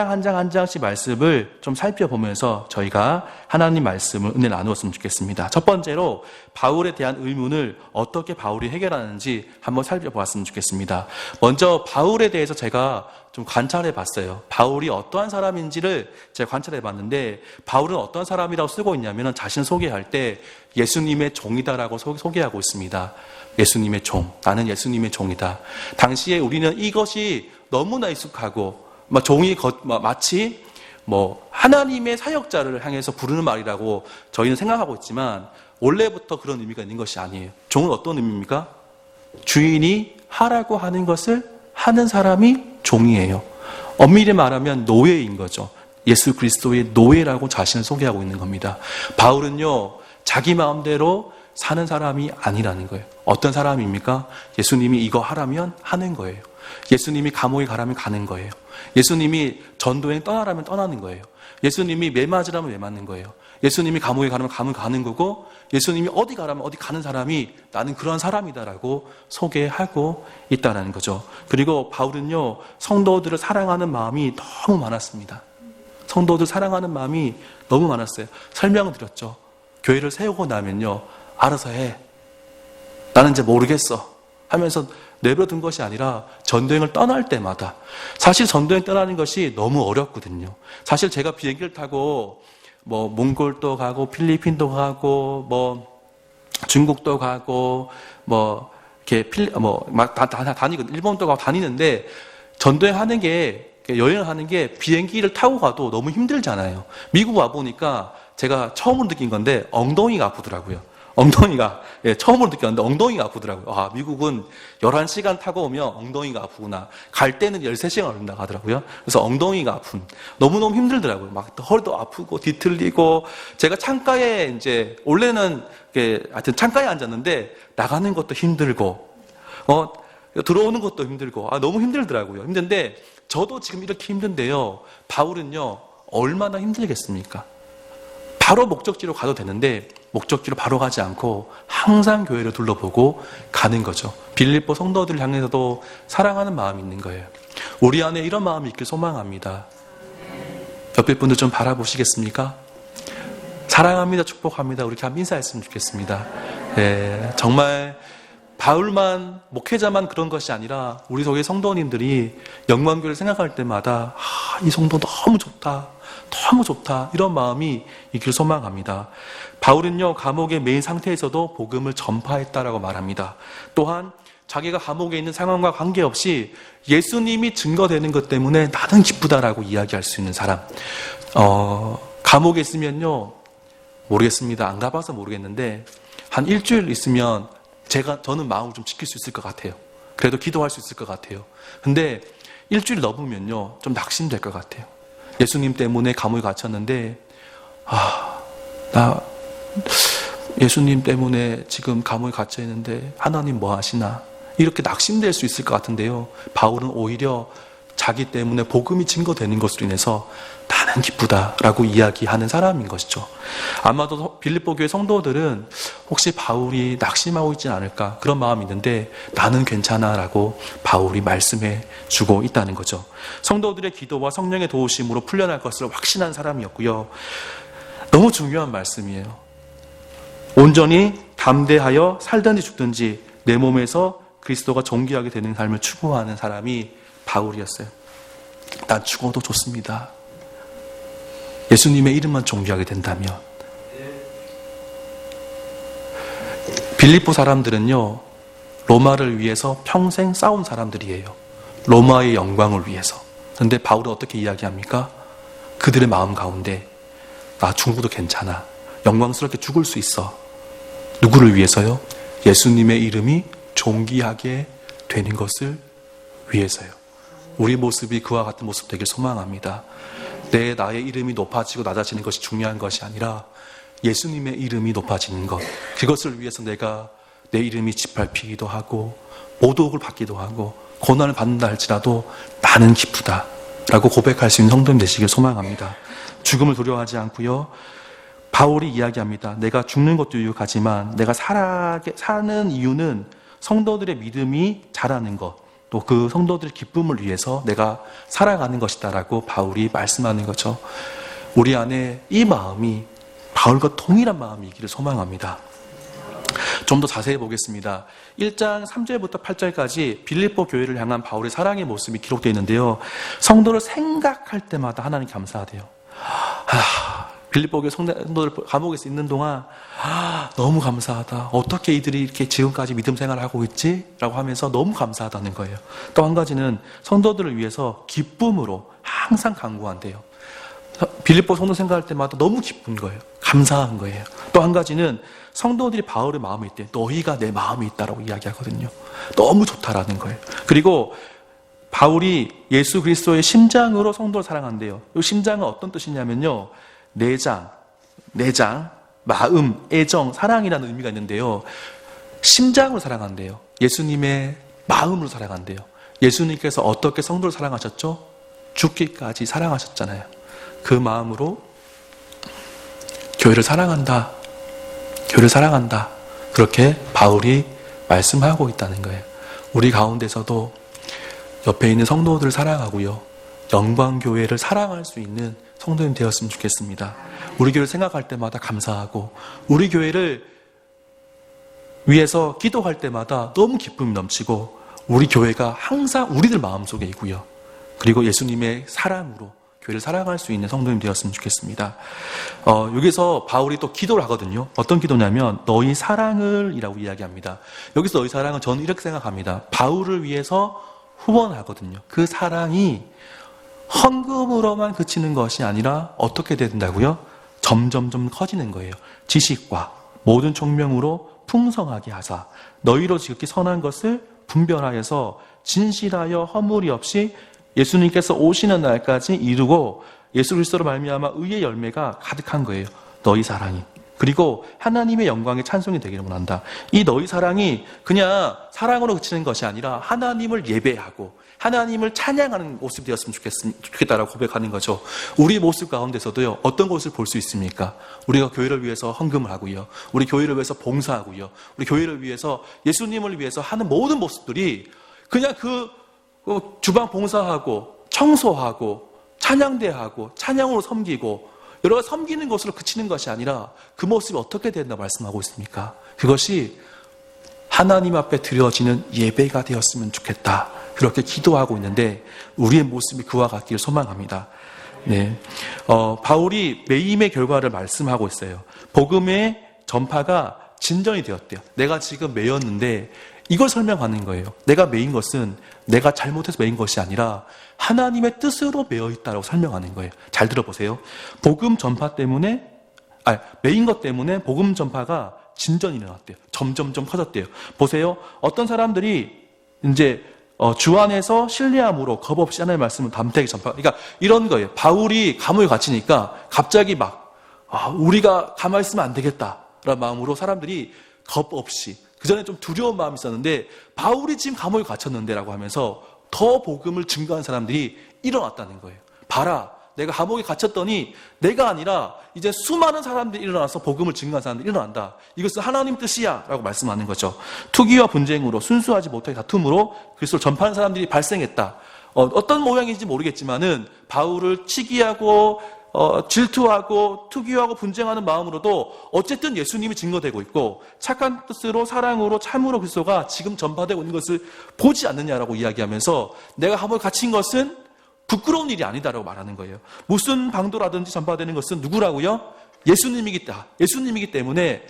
장씩 말씀을 좀 살펴보면서 저희가 하나님 말씀을 은혜 나누었으면 좋겠습니다. 첫 번째로 바울에 대한 의문을 어떻게 바울이 해결하는지 한번 살펴보았으면 좋겠습니다. 먼저 바울에 대해서 제가 좀 관찰해 봤어요. 바울이 어떠한 사람인지를 제가 관찰해 봤는데, 바울은 어떤 사람이라고 쓰고 있냐면 자신을 소개할 때 예수님의 종이다라고 소개하고 있습니다. 예수님의 종, 나는 예수님의 종이다. 당시에 우리는 이것이 너무나 익숙하고 종이 마치 하나님의 사역자를 향해서 부르는 말이라고 저희는 생각하고 있지만 원래부터 그런 의미가 있는 것이 아니에요. 종은 어떤 의미입니까? 주인이 하라고 하는 것을 하는 사람이 종이에요. 엄밀히 말하면 노예인 거죠. 예수 그리스도의 노예라고 자신을 소개하고 있는 겁니다. 바울은요, 자기 마음대로 사는 사람이 아니라는 거예요. 어떤 사람입니까? 예수님이 이거 하라면 하는 거예요. 예수님이 감옥에 가라면 가는 거예요. 예수님이 전도행 떠나라면 떠나는 거예요. 예수님이 매 맞으라면 매 맞는 거예요. 예수님이 감옥에 가라면 가는 거고, 예수님이 어디 가라면 어디 가는 사람이 나는 그런 사람이다라고 소개하고 있다는 거죠. 그리고 바울은요, 성도들을 사랑하는 마음이 너무 많았습니다. 성도들 사랑하는 마음이 너무 많았어요. 설명을 드렸죠. 교회를 세우고 나면요, 알아서 해. 나는 이제 모르겠어. 하면서 내버려둔 것이 아니라 전도행을 떠날 때마다, 사실 전도행 떠나는 것이 너무 어렵거든요. 사실 제가 비행기를 타고 몽골도 가고 필리핀도 가고 중국도 가고 다니거든요. 일본도 가고 다니는데 전도행 하는 게, 여행을 하는 게 비행기를 타고 가도 너무 힘들잖아요. 미국 와보니까 제가 처음으로 느낀 건데 엉덩이가 아프더라고요. 처음으로 느꼈는데 엉덩이가 아프더라고요. 아, 미국은 11시간 타고 오면 엉덩이가 아프구나. 갈 때는 13시간 걸린다고 하더라고요. 그래서 엉덩이가 아픈. 너무너무 힘들더라고요. 막 허리도 아프고 뒤틀리고. 제가 창가에 원래는 하여튼 창가에 앉았는데 나가는 것도 힘들고, 들어오는 것도 힘들고, 너무 힘들더라고요. 힘든데 저도 지금 이렇게 힘든데요. 바울은요, 얼마나 힘들겠습니까? 바로 목적지로 가도 되는데 목적지로 바로 가지 않고 항상 교회를 둘러보고 가는 거죠. 빌립보 성도들을 향해서도 사랑하는 마음이 있는 거예요. 우리 안에 이런 마음이 있길 소망합니다. 옆에 분들 좀 바라보시겠습니까? 사랑합니다, 축복합니다. 우리 이렇게 한번 인사했으면 좋겠습니다. 정말 바울만, 목회자만 그런 것이 아니라 우리 속의 성도님들이 영광교회를 생각할 때마다 이 성도 너무 좋다, 너무 좋다, 이런 마음이 있기를 소망합니다. 바울은요, 감옥에 매인 상태에서도 복음을 전파했다라고 말합니다. 또한 자기가 감옥에 있는 상황과 관계없이 예수님이 증거되는 것 때문에 나는 기쁘다라고 이야기할 수 있는 사람. 감옥에 있으면요, 모르겠습니다. 안 가봐서 모르겠는데 한 일주일 있으면 저는 마음을 좀 지킬 수 있을 것 같아요. 그래도 기도할 수 있을 것 같아요. 근데 일주일 넘으면요, 좀 낙심될 것 같아요. 예수님 때문에 감옥에 갇혔는데 나 예수님 때문에 지금 감옥에 갇혀 있는데 하나님 뭐 하시나, 이렇게 낙심될 수 있을 것 같은데요, 바울은 오히려 자기 때문에 복음이 증거되는 것으로 인해서 나는 기쁘다라고 이야기하는 사람인 것이죠. 아마도 빌립보 교회 성도들은 혹시 바울이 낙심하고 있지 않을까, 그런 마음이 있는데 나는 괜찮아라고 바울이 말씀해 주고 있다는 거죠. 성도들의 기도와 성령의 도우심으로 풀려날 것을 확신한 사람이었고요. 너무 중요한 말씀이에요. 온전히 담대하여 살든지 죽든지 내 몸에서 그리스도가 존귀하게 되는 삶을 추구하는 사람이 바울이었어요. 난 죽어도 좋습니다. 예수님의 이름만 존귀하게 된다면. 빌립보 사람들은요, 로마를 위해서 평생 싸운 사람들이에요. 로마의 영광을 위해서. 그런데 바울은 어떻게 이야기합니까? 그들의 마음 가운데 나 죽어도 괜찮아, 영광스럽게 죽을 수 있어. 누구를 위해서요? 예수님의 이름이 존귀하게 되는 것을 위해서요. 우리 모습이 그와 같은 모습 되길 소망합니다. 나의 이름이 높아지고 낮아지는 것이 중요한 것이 아니라 예수님의 이름이 높아지는 것, 그것을 위해서 내가 내 이름이 짓밟히기도 하고 모독을 받기도 하고 고난을 받는다 할지라도 나는 기쁘다 라고 고백할 수 있는 성도님 되시길 소망합니다. 죽음을 두려워하지 않고요, 바울이 이야기합니다. 내가 죽는 것도 유익하지만 내가 사는 이유는 성도들의 믿음이 자라는 것, 또 그 성도들의 기쁨을 위해서 내가 살아가는 것이다 라고 바울이 말씀하는 거죠. 우리 안에 이 마음이 바울과 동일한 마음이기를 소망합니다. 좀 더 자세히 보겠습니다. 1장 3절부터 8절까지 빌립보 교회를 향한 바울의 사랑의 모습이 기록되어 있는데요, 성도를 생각할 때마다 하나님 감사하대요. 빌립보 교회 성도들 감옥에서 있는 동안 너무 감사하다, 어떻게 이들이 이렇게 지금까지 믿음 생활을 하고 있지? 라고 하면서 너무 감사하다는 거예요. 또 한 가지는 성도들을 위해서 기쁨으로 항상 간구한대요. 빌립보 성도 생각할 때마다 너무 기쁜 거예요. 감사한 거예요. 또 한 가지는 성도들이 바울의 마음에 있대. 너희가 내 마음에 있다라고 이야기하거든요. 너무 좋다라는 거예요. 그리고 바울이 예수 그리스도의 심장으로 성도를 사랑한대요. 이 심장은 어떤 뜻이냐면요, 내장, 마음, 애정, 사랑이라는 의미가 있는데요, 심장으로 사랑한대요. 예수님의 마음으로 사랑한대요. 예수님께서 어떻게 성도를 사랑하셨죠? 죽기까지 사랑하셨잖아요. 그 마음으로 교회를 사랑한다, 그렇게 바울이 말씀하고 있다는 거예요. 우리 가운데서도 옆에 있는 성도들을 사랑하고요, 영광교회를 사랑할 수 있는 성도님 되었으면 좋겠습니다. 우리 교회를 생각할 때마다 감사하고 우리 교회를 위해서 기도할 때마다 너무 기쁨이 넘치고 우리 교회가 항상 우리들 마음속에 있고요, 그리고 예수님의 사랑으로 교회를 사랑할 수 있는 성도님 되었으면 좋겠습니다. 여기서 바울이 또 기도를 하거든요. 어떤 기도냐면 너희 사랑을 이라고 이야기합니다. 여기서 너희 사랑은 저는 이렇게 생각합니다. 바울을 위해서 후원하거든요. 그 사랑이 헌금으로만 그치는 것이 아니라 어떻게 된다고요? 점점점 커지는 거예요. 지식과 모든 총명으로 풍성하게 하사 너희로 지극히 선한 것을 분별하여서 진실하여 허물이 없이 예수님께서 오시는 날까지 이루고 예수 그리스도로 말미암아 의의 열매가 가득한 거예요. 너희 사랑이. 그리고 하나님의 영광의 찬송이 되기를 원한다. 이 너희 사랑이 그냥 사랑으로 그치는 것이 아니라 하나님을 예배하고 하나님을 찬양하는 모습이 되었으면 좋겠다라고 고백하는 거죠. 우리 모습 가운데서도요, 어떤 것을 볼 수 있습니까? 우리가 교회를 위해서 헌금을 하고요, 우리 교회를 위해서 봉사하고요, 우리 교회를 위해서 예수님을 위해서 하는 모든 모습들이 그냥 그 주방 봉사하고 청소하고 찬양대하고 찬양으로 섬기고 여러 섬기는 것으로 그치는 것이 아니라 그 모습이 어떻게 된다고 말씀하고 있습니까? 그것이 하나님 앞에 드려지는 예배가 되었으면 좋겠다. 그렇게 기도하고 있는데 우리의 모습이 그와 같기를 소망합니다. 네, 바울이 매임의 결과를 말씀하고 있어요. 복음의 전파가 진전이 되었대요. 내가 지금 매였는데 이걸 설명하는 거예요. 내가 매인 것은 내가 잘못해서 매인 것이 아니라 하나님의 뜻으로 매여 있다고 설명하는 거예요. 잘 들어보세요. 복음 전파 때문에, 매인 것 때문에 복음 전파가 진전이 일어났대요. 점점점 커졌대요. 보세요. 어떤 사람들이 이제 주 안에서 신뢰함으로 겁 없이 하나님의 말씀을 담대하게 전파. 그러니까 이런 거예요. 바울이 감옥에 갇히니까 갑자기 막 우리가 가만히 있으면 안 되겠다라는 마음으로 사람들이 겁 없이, 그 전에 좀 두려운 마음이 있었는데 바울이 지금 감옥에 갇혔는데라고 하면서 더 복음을 증거하는 사람들이 일어났다는 거예요. 봐라, 내가 감옥에 갇혔더니 내가 아니라 이제 수많은 사람들이 일어나서 복음을 증거하는 사람들이 일어난다. 이것은 하나님 뜻이야 라고 말씀하는 거죠. 투기와 분쟁으로 순수하지 못하게 다툼으로 그리스도를 전파하는 사람들이 발생했다. 어떤 모양인지 모르겠지만은 바울을 치기하고 질투하고 투기하고 분쟁하는 마음으로도 어쨌든 예수님이 증거되고 있고 착한 뜻으로 사랑으로 참으로 그리스도가 지금 전파되고 있는 것을 보지 않느냐라고 이야기하면서 내가 감옥에 갇힌 것은 부끄러운 일이 아니다라고 말하는 거예요. 무슨 방도라든지 전파되는 것은 누구라고요? 예수님이기 때문에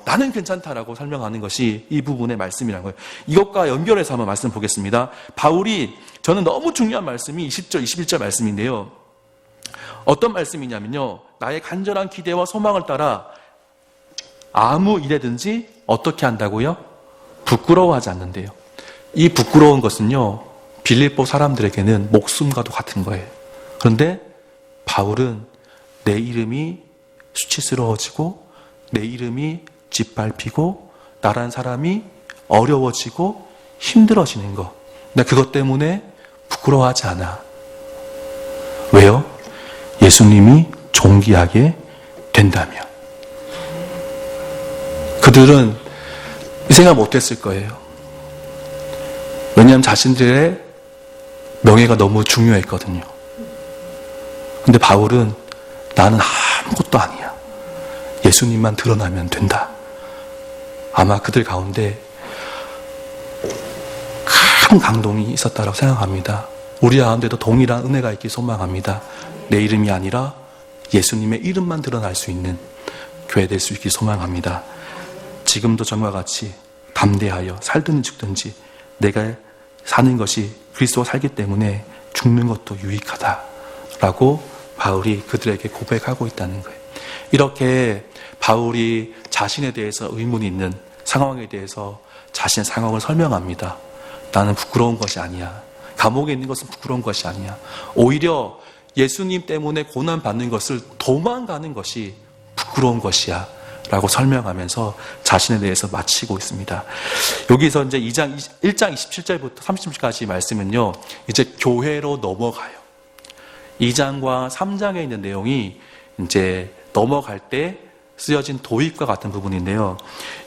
나는 괜찮다라고 설명하는 것이 이 부분의 말씀이라는 거예요. 이것과 연결해서 한번 말씀 보겠습니다. 바울이, 저는 너무 중요한 말씀이 20절, 21절 말씀인데요. 어떤 말씀이냐면요. 나의 간절한 기대와 소망을 따라 아무 일에든지 어떻게 한다고요? 부끄러워하지 않는데요. 이 부끄러운 것은요, 빌립보 사람들에게는 목숨과도 같은 거예요. 그런데 바울은 내 이름이 수치스러워지고 내 이름이 짓밟히고 나란 사람이 어려워지고 힘들어지는 것, 나 그것 때문에 부끄러워하지 않아. 왜요? 예수님이 존귀하게 된다며. 그들은 이 생각 못했을 거예요. 왜냐하면 자신들의 명예가 너무 중요했거든요. 근데 바울은 나는 아무것도 아니야. 예수님만 드러나면 된다. 아마 그들 가운데 큰 감동이 있었다고 생각합니다. 우리 가운데도 동일한 은혜가 있길 소망합니다. 내 이름이 아니라 예수님의 이름만 드러날 수 있는 교회 될 수 있길 소망합니다. 지금도 전과 같이 담대하여 살든지 죽든지 내가 사는 것이 그리스도가 살기 때문에 죽는 것도 유익하다라고 바울이 그들에게 고백하고 있다는 거예요. 이렇게 바울이 자신에 대해서 의문이 있는 상황에 대해서 자신의 상황을 설명합니다. 나는 부끄러운 것이 아니야. 감옥에 있는 것은 부끄러운 것이 아니야. 오히려 예수님 때문에 고난받는 것을 도망가는 것이 부끄러운 것이야 라고 설명하면서 자신에 대해서 마치고 있습니다. 여기서 이제 1장 27절부터 30절까지 말씀은요, 이제 교회로 넘어가요. 2장과 3장에 있는 내용이 이제 넘어갈 때 쓰여진 도입과 같은 부분인데요.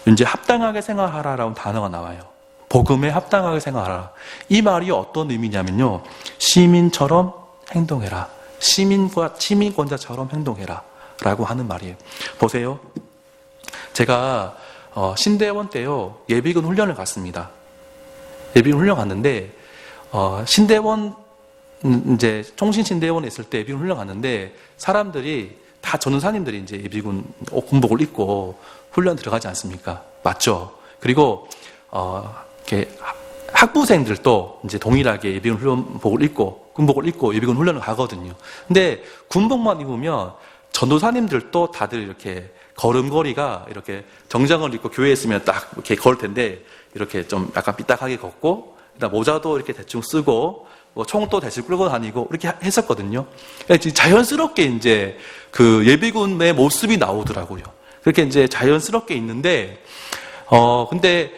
이제 합당하게 생활하라라는 단어가 나와요. 복음에 합당하게 생활하라. 이 말이 어떤 의미냐면요, 시민처럼 행동해라. 시민권자처럼 행동해라 라고 하는 말이에요. 보세요. 제가 신대원 때요, 예비군 훈련을 갔습니다. 예비군 훈련 갔는데 신대원 이제 총신 신대원에 있을 때 예비군 훈련 갔는데 사람들이 다 전우사님들이 이제 예비군 군복을 입고 훈련 들어가지 않습니까? 맞죠? 그리고 이렇게 학부생들도 이제 동일하게 예비군 훈련복을 입고 군복을 입고 예비군 훈련을 가거든요. 근데 군복만 입으면 전도사님들도 다들 이렇게 걸음걸이가 이렇게 정장을 입고 교회에 있으면 딱 이렇게 걸을 텐데 이렇게 좀 약간 삐딱하게 걷고, 그다음 모자도 이렇게 대충 쓰고, 뭐 총도 대충 끌고 다니고 이렇게 했었거든요. 자연스럽게 이제 그 예비군의 모습이 나오더라고요. 그렇게 이제 자연스럽게 있는데, 근데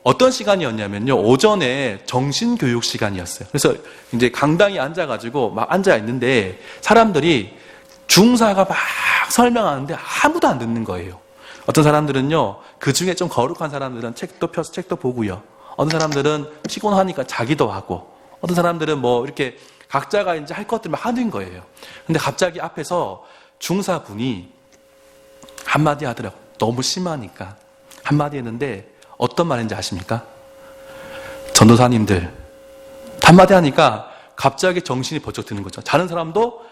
어떤 시간이었냐면요, 오전에 정신교육 시간이었어요. 그래서 이제 강당에 앉아가지고 막 앉아 있는데 사람들이 중사가 막 설명하는데 아무도 안 듣는 거예요. 어떤 사람들은요, 그 중에 좀 거룩한 사람들은 책도 펴서 책도 보고요. 어떤 사람들은 피곤하니까 자기도 하고, 어떤 사람들은 뭐 이렇게 각자가 이제 할 것들만 하는 거예요. 근데 갑자기 앞에서 중사분이 한마디 하더라고요. 너무 심하니까. 한마디 했는데 어떤 말인지 아십니까? 전도사님들, 한마디 하니까 갑자기 정신이 번쩍 드는 거죠. 다른 사람도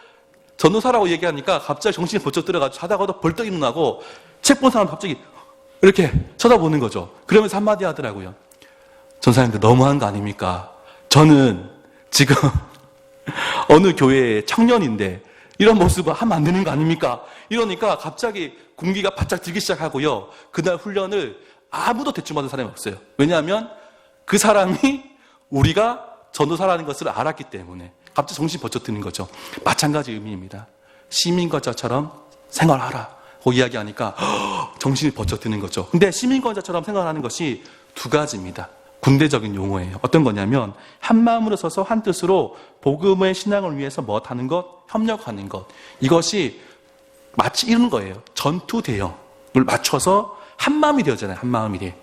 전도사라고 얘기하니까 갑자기 정신이 번쩍 들어가지고 자다가도 벌떡 일어나고 책 본 사람 갑자기 이렇게 쳐다보는 거죠. 그러면서 한마디 하더라고요. 전사님들 너무한 거 아닙니까? 저는 지금 어느 교회의 청년인데 이런 모습을 하면 안 되는 거 아닙니까? 이러니까 갑자기 공기가 바짝 들기 시작하고요. 그날 훈련을 아무도 대충 받은 사람이 없어요. 왜냐하면 그 사람이 우리가 전도사라는 것을 알았기 때문에 갑자기 정신이 번쩍 드는 거죠. 마찬가지 의미입니다. 시민권자처럼 생활하라고 이야기하니까 정신이 번쩍 드는 거죠. 근데 시민권자처럼 생활하는 것이 두 가지입니다. 군대적인 용어예요. 어떤 거냐면 한 마음으로 서서 한 뜻으로 복음의 신앙을 위해서 무엇하는 것, 협력하는 것. 이것이 마치 이런 거예요. 전투 대형을 맞춰서 한 마음이 되었잖아요. 한 마음이 돼.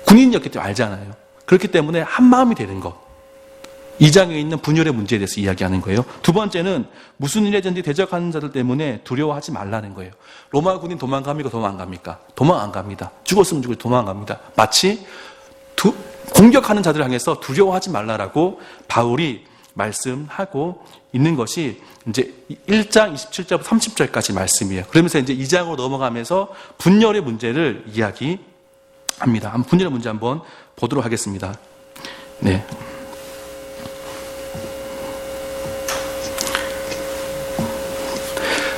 군인이었기 때문에 알잖아요. 그렇기 때문에 한 마음이 되는 것. 2장에 있는 분열의 문제에 대해서 이야기하는 거예요. 두 번째는 무슨 일이든지 대적하는 자들 때문에 두려워하지 말라는 거예요. 로마 군인 도망갑니까? 도망 안 갑니까? 도망 안 갑니다. 죽었으면 죽을 도망 안 갑니다. 마치 공격하는 자들을 향해서 두려워하지 말라라고 바울이 말씀하고 있는 것이 이제 1장 27절부터 30절까지 말씀이에요. 그러면서 이제 2장으로 넘어가면서 분열의 문제를 이야기합니다. 분열의 문제 한번 보도록 하겠습니다. 네.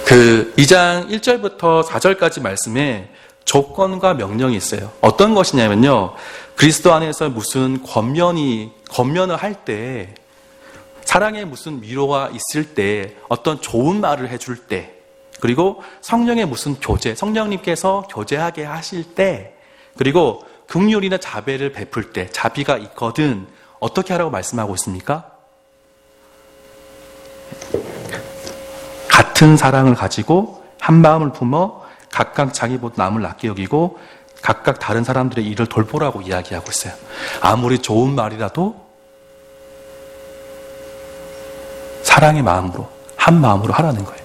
그 2장 1절부터 4절까지 말씀에 조건과 명령이 있어요. 어떤 것이냐면요. 그리스도 안에서 무슨 권면을 할 때, 사랑의 무슨 위로가 있을 때, 어떤 좋은 말을 해줄 때, 그리고 성령의 무슨 교제, 성령님께서 교제하게 하실 때, 그리고 긍휼이나 자비를 베풀 때, 자비가 있거든 어떻게 하라고 말씀하고 있습니까? 같은 사랑을 가지고 한 마음을 품어 각각 자기보다 남을 낫게 여기고 각각 다른 사람들의 일을 돌보라고 이야기하고 있어요. 아무리 좋은 말이라도 사랑의 마음으로, 한 마음으로 하라는 거예요.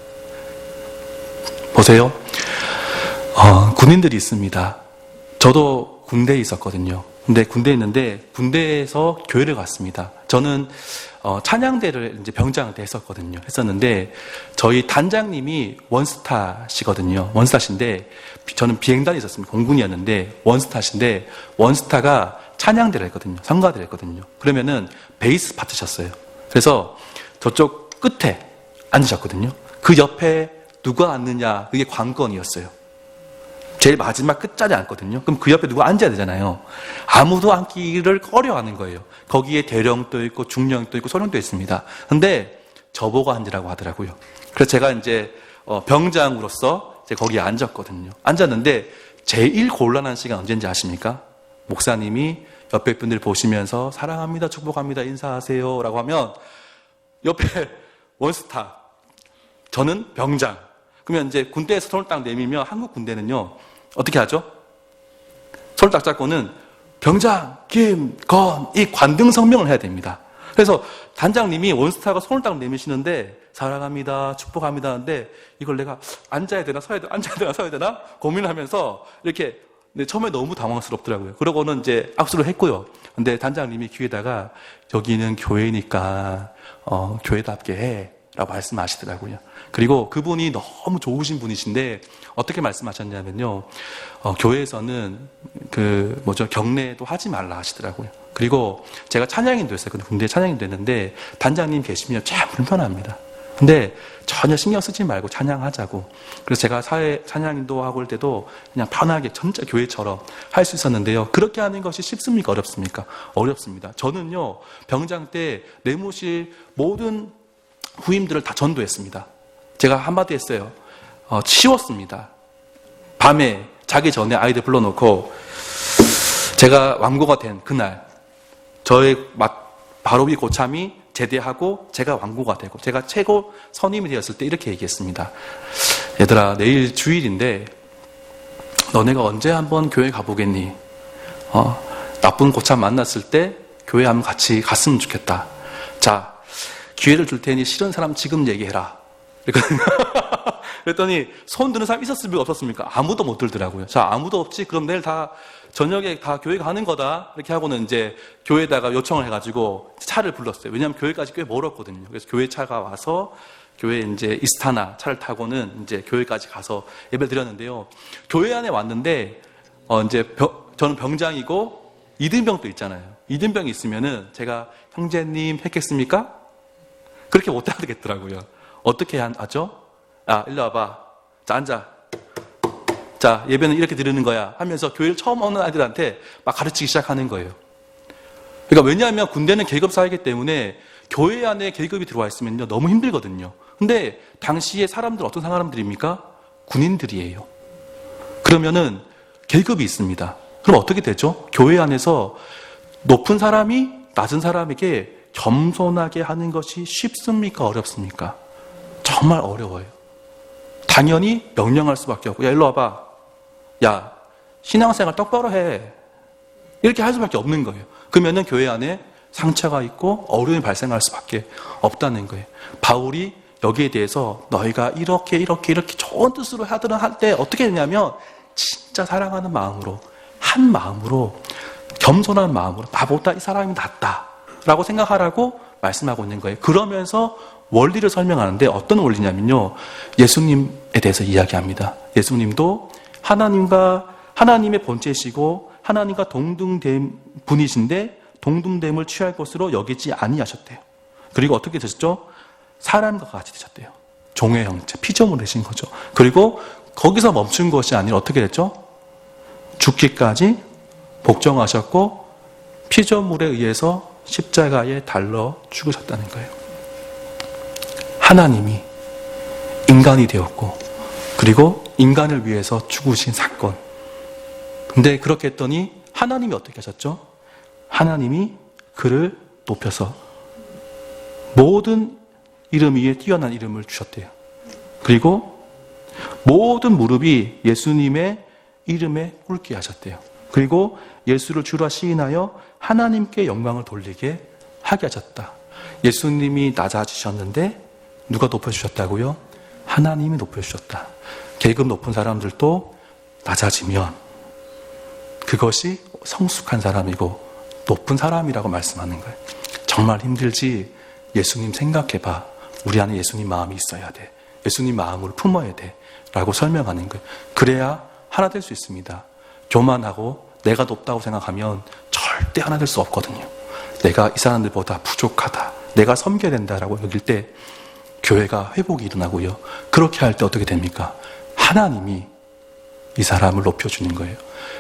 보세요. 군인들이 있습니다. 저도 군대에 있었거든요. 근데 군대에 있는데 군대에서 교회를 갔습니다. 저는 찬양대를 이제 병장 때 했었는데 저희 단장님이 원스타시거든요. 원스타신데 저는 비행단에 있었습니다. 공군이었는데 원스타신데 원스타가 찬양대를 했거든요. 성가대를 했거든요. 그러면은 베이스 파트셨어요. 그래서 저쪽 끝에 앉으셨거든요. 그 옆에 누가 앉느냐 그게 관건이었어요. 제일 마지막 끝자리에 앉거든요. 그럼 그 옆에 누가 앉아야 되잖아요. 아무도 앉기를 꺼려하는 거예요. 거기에 대령도 있고 중령도 있고 소령도 있습니다. 근데 저보고 앉으라고 하더라고요. 그래서 제가 이제 병장으로서 이제 거기에 앉았거든요. 앉았는데 제일 곤란한 시간 언제인지 아십니까? 목사님이 옆에 분들 보시면서 사랑합니다, 축복합니다, 인사하세요 라고 하면 옆에 원스타, 저는 병장. 그러면 이제 군대에서 손을 딱 내밀면 한국 군대는요 어떻게 하죠? 손을 딱 잡고는 병장, 김, 건, 이 관등 성명을 해야 됩니다. 그래서 단장님이 원스타가 손을 딱 내미시는데 사랑합니다, 축복합니다 하는데 이걸 내가 앉아야 되나 서야 되나 앉아야 되나 서야 되나 고민하면서 이렇게 처음에 너무 당황스럽더라고요. 그러고는 이제 악수를 했고요. 근데 단장님이 귀에다가 여기는 교회니까 교회답게 해 라고 말씀하시더라고요. 그리고 그분이 너무 좋으신 분이신데 어떻게 말씀하셨냐면요. 교회에서는 경례도 하지 말라 하시더라고요. 그리고 제가 찬양인도 했어요. 근데 군대 찬양인도 했는데 단장님 계시면 참 불편합니다. 근데 전혀 신경 쓰지 말고 찬양하자고. 그래서 제가 사회 찬양인도 하고 올 때도 그냥 편하게 전체 교회처럼 할 수 있었는데요. 그렇게 하는 것이 쉽습니까? 어렵습니까? 어렵습니다. 저는요, 병장 때 내무실 모든 후임들을 다 전도했습니다. 제가 한마디 했어요. 치웠습니다. 밤에 자기 전에 아이들 불러놓고 제가 왕고가 된 그날 저의 바로 위 고참이 제대하고 제가 왕고가 되고 제가 최고 선임이 되었을 때 이렇게 얘기했습니다. 얘들아, 내일 주일인데 너네가 언제 한번 교회 가보겠니? 나쁜 고참 만났을 때 교회 한번 같이 갔으면 좋겠다. 자, 기회를 줄 테니 싫은 사람 지금 얘기해라 그랬거든요. 그랬더니 손 드는 사람 있었습니까? 없었습니까? 아무도 못 들더라고요. 자, 아무도 없지? 그럼 내일 다 저녁에 다 교회 가는 거다. 이렇게 하고는 이제 교회에다가 요청을 해가지고 차를 불렀어요. 왜냐하면 교회까지 꽤 멀었거든요. 그래서 교회 차가 와서 교회 이제 이스타나 차를 타고는 이제 교회까지 가서 예배를 드렸는데요. 교회 안에 왔는데 저는 병장이고 이등병도 있잖아요. 이등병이 있으면은 제가 형제님 했겠습니까? 그렇게 못 하겠더라고요. 어떻게 하죠? 일로 와봐. 자, 앉아. 자, 예배는 이렇게 드리는 거야 하면서 교회를 처음 오는 아이들한테 막 가르치기 시작하는 거예요. 그러니까 왜냐하면 군대는 계급 사회이기 때문에 교회 안에 계급이 들어와 있으면요 너무 힘들거든요. 근데 당시에 사람들 어떤 사람들입니까? 군인들이에요. 그러면은 계급이 있습니다. 그럼 어떻게 되죠? 교회 안에서 높은 사람이 낮은 사람에게 겸손하게 하는 것이 쉽습니까? 어렵습니까? 정말 어려워요. 당연히 명령할 수밖에 없고, 야, 일로 와봐. 야, 신앙생활 똑바로 해. 이렇게 할 수밖에 없는 거예요. 그러면은 교회 안에 상처가 있고 어려움이 발생할 수밖에 없다는 거예요. 바울이 여기에 대해서 너희가 이렇게 좋은 뜻으로 하더라 할 때 어떻게 했냐면 진짜 사랑하는 마음으로, 한 마음으로, 겸손한 마음으로 나보다 이 사람이 낫다라고 생각하라고 말씀하고 있는 거예요. 그러면서 원리를 설명하는데 어떤 원리냐면요, 예수님에 대해서 이야기합니다. 예수님도 하나님의 본체시고 하나님과 동등된 분이신데 동등됨을 취할 것으로 여기지 아니하셨대요. 그리고 어떻게 되셨죠? 사람과 같이 되셨대요. 종의 형체, 피조물을 되신 거죠. 그리고 거기서 멈춘 것이 아니라 어떻게 됐죠? 죽기까지 복종하셨고 피조물에 의해서 십자가에 달려 죽으셨다는 거예요. 하나님이 인간이 되었고 그리고 인간을 위해서 죽으신 사건. 근데 그렇게 했더니 하나님이 어떻게 하셨죠? 하나님이 그를 높여서 모든 이름 위에 뛰어난 이름을 주셨대요. 그리고 모든 무릎이 예수님의 이름에 꿇게 하셨대요. 그리고 예수를 주라 시인하여 하나님께 영광을 돌리게 하게 하셨다. 예수님이 낮아지셨는데 누가 높여주셨다고요? 하나님이 높여주셨다. 계급 높은 사람들도 낮아지면 그것이 성숙한 사람이고 높은 사람이라고 말씀하는 거예요. 정말 힘들지? 예수님 생각해봐. 우리 안에 예수님 마음이 있어야 돼. 예수님 마음을 품어야 돼. 라고 설명하는 거예요. 그래야 하나 될 수 있습니다. 교만하고 내가 높다고 생각하면 절대 하나 될 수 없거든요. 내가 이 사람들보다 부족하다. 내가 섬겨야 된다라고 여길 때 교회가 회복이 일어나고요. 그렇게 할 때 어떻게 됩니까? 하나님이 이 사람을 높여주는 거예요.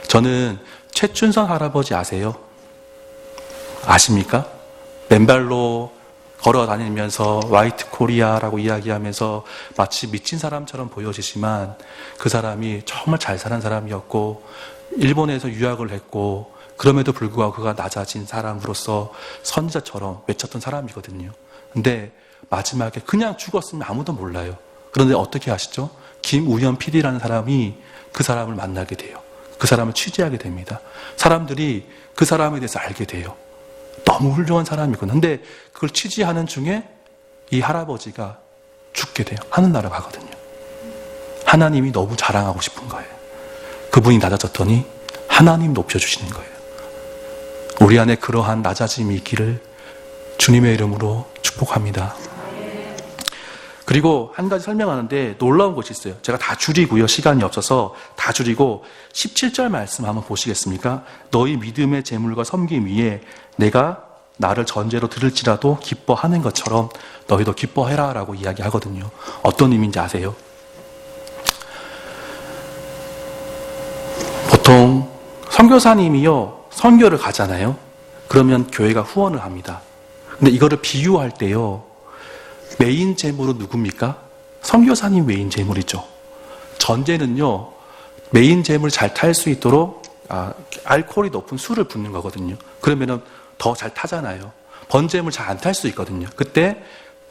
저는 최춘선 할아버지 아세요? 아십니까? 맨발로 걸어 다니면서 화이트 코리아라고 이야기하면서 마치 미친 사람처럼 보여지지만 그 사람이 정말 잘 사는 사람이었고 일본에서 유학을 했고 그럼에도 불구하고 그가 낮아진 사람으로서 선지자처럼 외쳤던 사람이거든요. 근데 마지막에 그냥 죽었으면 아무도 몰라요. 그런데 어떻게 아시죠? 김우현 PD라는 사람이 그 사람을 만나게 돼요. 그 사람을 취재하게 됩니다. 사람들이 그 사람에 대해서 알게 돼요. 너무 훌륭한 사람이거든요. 근데 그걸 취재하는 중에 이 할아버지가 죽게 돼요. 하늘나라 가거든요. 하나님이 너무 자랑하고 싶은 거예요. 그분이 낮아졌더니 하나님 높여주시는 거예요. 우리 안에 그러한 낮아짐이 있기를 주님의 이름으로 축복합니다. 그리고 한 가지 설명하는데 놀라운 것이 있어요. 제가 다 줄이고요. 시간이 없어서 다 줄이고 17절 말씀 한번 보시겠습니까? 너희 믿음의 재물과 섬김 위에 내가 나를 전제로 들을지라도 기뻐하는 것처럼 너희도 기뻐해라 라고 이야기하거든요. 어떤 의미인지 아세요? 보통 선교사님이요 선교를 가잖아요. 그러면 교회가 후원을 합니다. 근데 이거를 비유할 때요 메인 재물은 누굽니까? 선교사님 메인 재물이죠. 전제는요 메인 재물 잘 탈 수 있도록 알코올이 높은 술을 붓는 거거든요. 그러면은 더 잘 타잖아요. 번제물 잘 안 탈 수 있거든요. 그때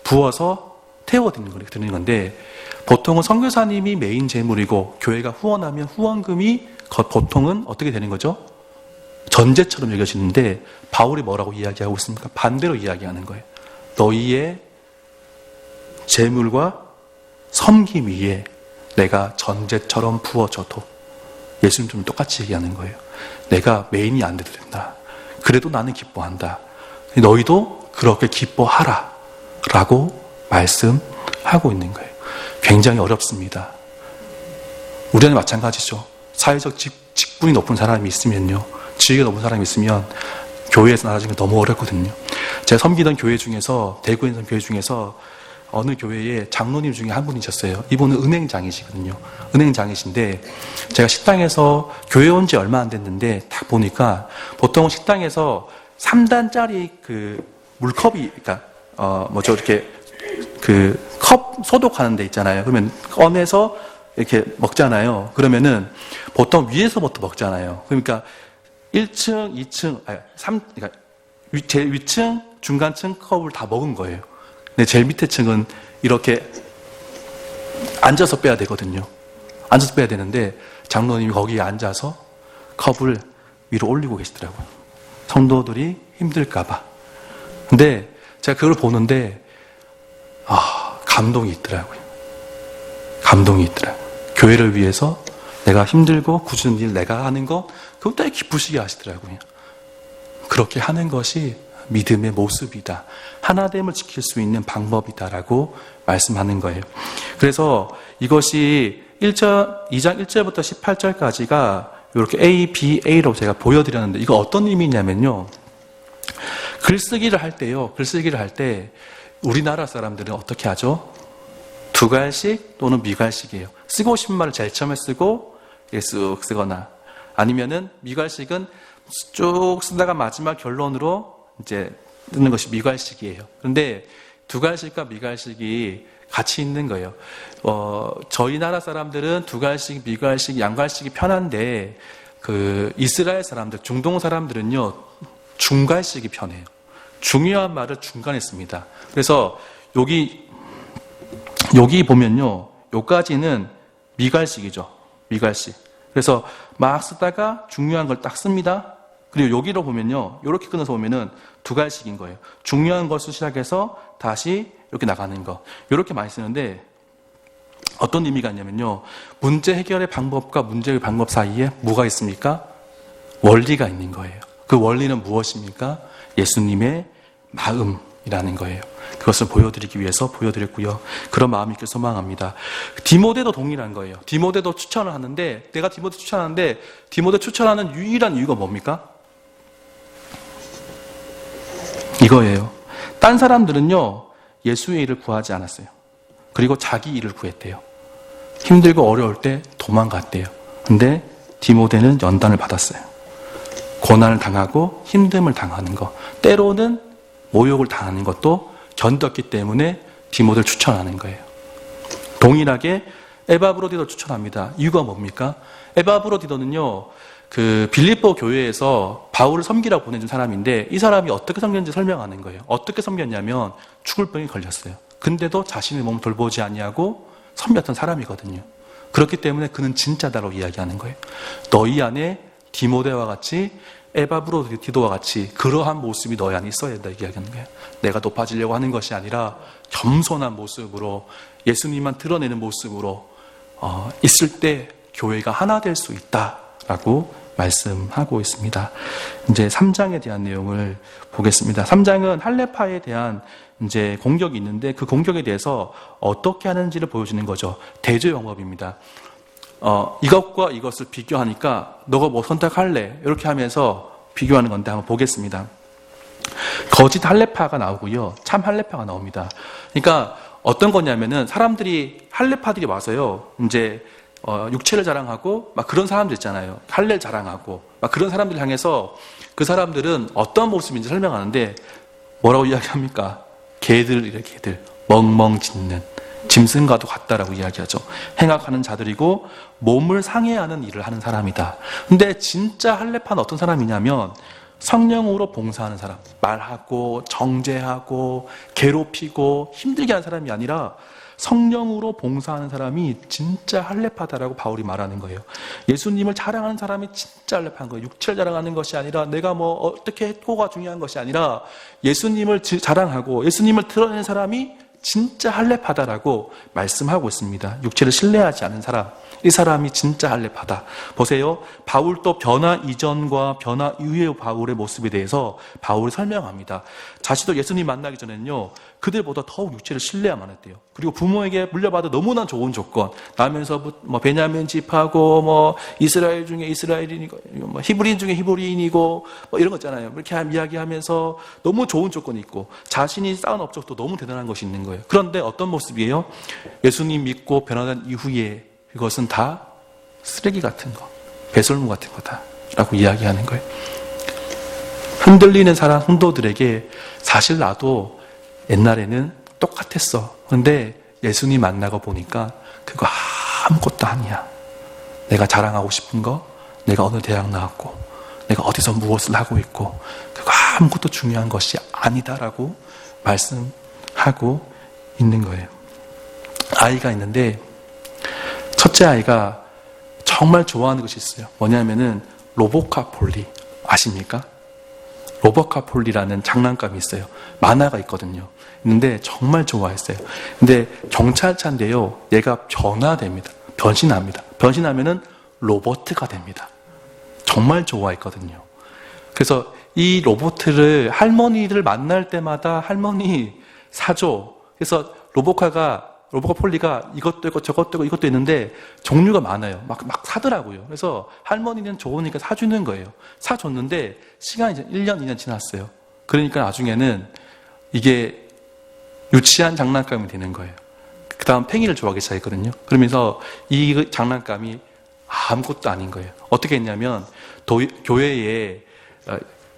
부어서 태워드리는 건데 보통은 선교사님이 메인 재물이고 교회가 후원하면 후원금이 보통은 어떻게 되는 거죠? 전제처럼 여겨지는데 바울이 뭐라고 이야기하고 있습니까? 반대로 이야기하는 거예요. 너희의 재물과 섬김 위에 내가 전제처럼 부어져도 예수님 좀 똑같이 얘기하는 거예요. 내가 메인이 안 돼도 된다. 그래도 나는 기뻐한다. 너희도 그렇게 기뻐하라 라고 말씀하고 있는 거예요. 굉장히 어렵습니다. 우리 안에 마찬가지죠. 사회적 직분이 높은 사람이 있으면요, 지위가 높은 사람이 있으면 교회에서 나아지는 게 너무 어렵거든요. 제가 섬기던 교회 중에서, 대구에 있는 교회 중에서 어느 교회에 장로님 중에 한 분이셨어요. 이분은 은행장이시거든요. 은행장이신데 제가 식당에서 교회 온 지 얼마 안 됐는데 딱 보니까 보통 식당에서 3단짜리 그 물컵이, 그러니까 이렇게 그 컵 소독하는 데 있잖아요. 그러면 꺼내서 이렇게 먹잖아요. 그러면은 보통 위에서부터 먹잖아요. 그러니까 1층, 2층, 그러니까 제일 위층, 중간층 컵을 다 먹은 거예요. 근데 제일 밑에 층은 이렇게 앉아서 빼야 되거든요. 앉아서 빼야 되는데 장로님이 거기에 앉아서 컵을 위로 올리고 계시더라고요. 성도들이 힘들까봐. 근데 제가 그걸 보는데 감동이 있더라고요. 감동이 있더라고요. 교회를 위해서 내가 힘들고 굳은 일 내가 하는 거 그거 되게 기쁘시게 하시더라고요. 그렇게 하는 것이 믿음의 모습이다. 하나됨을 지킬 수 있는 방법이다라고 말씀하는 거예요. 그래서 이것이 2장 1절부터 18절까지가 이렇게 A, B, A로 제가 보여드렸는데 이거 어떤 의미냐면요. 글쓰기를 할 때 우리나라 사람들은 어떻게 하죠? 두갈식 또는 미갈식이에요. 쓰고 싶은 말을 제일 처음에 쓰고 쓱 쓰거나, 아니면은 미갈식은 쭉 쓰다가 마지막 결론으로 이제 쓰는 것이 미갈식이에요. 그런데 두갈식과 미갈식이 같이 있는 거예요. 저희 나라 사람들은 두갈식, 미갈식, 양갈식이 편한데 그 이스라엘 사람들, 중동 사람들은요 중갈식이 편해요. 중요한 말을 중간에 씁니다. 그래서 여기 보면요, 여기까지는 미갈식이죠. 미갈식. 그래서 막 쓰다가 중요한 걸 딱 씁니다. 그리고 여기로 보면요, 이렇게 끊어서 보면은 두갈식인 거예요. 중요한 것을 시작해서 다시 이렇게 나가는 거. 이렇게 많이 쓰는데 어떤 의미가 있냐면요, 문제 해결의 방법과 문제 해결의 방법 사이에 뭐가 있습니까? 원리가 있는 거예요. 그 원리는 무엇입니까? 예수님의 마음이라는 거예요. 그것을 보여드리기 위해서 보여드렸고요. 그런 마음이 있길 소망합니다. 디모데도 동일한 거예요. 디모데도 추천을 하는데, 내가 디모데 추천하는데 디모데 추천하는 유일한 이유가 뭡니까? 이거예요. 딴 사람들은요 예수의 일을 구하지 않았어요. 그리고 자기 일을 구했대요. 힘들고 어려울 때 도망갔대요. 근데 디모데는 연단을 받았어요. 고난을 당하고 힘듦을 당하는 것, 때로는 모욕을 당하는 것도 견뎠기 때문에 디모데를 추천하는 거예요. 동일하게 에바브로디도 추천합니다. 이유가 뭡니까? 에바브로디도는요 그 빌립보 교회에서 바울을 섬기라고 보내준 사람인데, 이 사람이 어떻게 섬겼는지 설명하는 거예요. 어떻게 섬겼냐면 죽을 병이 걸렸어요. 근데도 자신의 몸을 돌보지 아니하고 섬겼던 사람이거든요. 그렇기 때문에 그는 진짜다라고 이야기하는 거예요. 너희 안에 디모데와 같이, 에바브로디도와 같이 그러한 모습이 너희 안에 있어야 된다 이야기하는 거예요. 내가 높아지려고 하는 것이 아니라 겸손한 모습으로, 예수님만 드러내는 모습으로 있을 때 교회가 하나 될 수 있다라고 말씀하고 있습니다. 이제 3장에 대한 내용을 보겠습니다. 3장은 할례파에 대한 이제 공격이 있는데, 그 공격에 대해서 어떻게 하는지를 보여주는 거죠. 대조 영업입니다. 이것과 이것을 비교하니까 너가 뭐 선택할래? 이렇게 하면서 비교하는 건데 한번 보겠습니다. 거짓 할례파가 나오고요, 참 할례파가 나옵니다. 그러니까 어떤 거냐면은 사람들이, 할례파들이 와서요 이제 육체를 자랑하고 막 그런 사람들 있잖아요. 할례를 자랑하고 막 그런 사람들 향해서 그 사람들은 어떤 모습인지 설명하는데 뭐라고 이야기합니까? 개들이래, 개들. 멍멍 짖는 짐승과도 같다라고 이야기하죠. 행악하는 자들이고 몸을 상해하는 일을 하는 사람이다. 근데 진짜 할례파는 어떤 사람이냐면 성령으로 봉사하는 사람, 말하고 정죄하고 괴롭히고 힘들게 하는 사람이 아니라 성령으로 봉사하는 사람이 진짜 할례파다라고 바울이 말하는 거예요. 예수님을 자랑하는 사람이 진짜 할례파인 거예요. 육체를 자랑하는 것이 아니라 내가 뭐 어떻게 했고가 중요한 것이 아니라 예수님을 자랑하고 예수님을 드러내는 사람이 진짜 할례파다라고 말씀하고 있습니다. 육체를 신뢰하지 않은 사람, 이 사람이 진짜 할례파다. 보세요. 바울도 변화 이전과 변화 이후의 바울의 모습에 대해서 바울이 설명합니다. 자신도 예수님 만나기 전에는요, 그들보다 더욱 육체를 신뢰야만 했대요. 그리고 부모에게 물려받아 너무나 좋은 조건, 나면서 뭐 베냐민 집하고 뭐 이스라엘 중에 이스라엘인이고, 뭐 히브리인 중에 히브리인이고, 뭐 이런 거 있잖아요. 이렇게 이야기하면서 너무 좋은 조건이 있고, 자신이 쌓은 업적도 너무 대단한 것이 있는 거예요. 그런데 어떤 모습이에요? 예수님 믿고 변화된 이후에 그것은 다 쓰레기 같은 거, 배설물 같은 거다라고 이야기하는 거예요. 흔들리는 사람 성도들에게 사실 나도 옛날에는 똑같았어. 그런데 예수님 만나고 보니까 그거 아무것도 아니야. 내가 자랑하고 싶은 거, 내가 어느 대학 나왔고, 내가 어디서 무엇을 하고 있고, 그거 아무것도 중요한 것이 아니다라고 말씀하고 있는 거예요. 아이가 있는데 첫째 아이가 정말 좋아하는 것이 있어요. 뭐냐면은 로보카폴리 아십니까? 로보카폴리라는 장난감이 있어요. 만화가 있거든요. 있는데 정말 좋아했어요. 근데 경찰차인데요, 얘가 변화됩니다. 변신합니다. 변신하면은 로봇가 됩니다. 정말 좋아했거든요. 그래서 이 로봇을 할머니를 만날 때마다 할머니 사줘. 그래서 로보카폴리가 이것도 있고 저것도 있고 이것도 있는데 종류가 많아요. 막 사더라고요. 그래서 할머니는 좋으니까 사주는 거예요. 사줬는데 시간이 이제 1년, 2년 지났어요. 그러니까 나중에는 이게 유치한 장난감이 되는 거예요. 그 다음 팽이를 좋아하기 시작했거든요. 그러면서 이 장난감이 아무것도 아닌 거예요. 어떻게 했냐면 교회에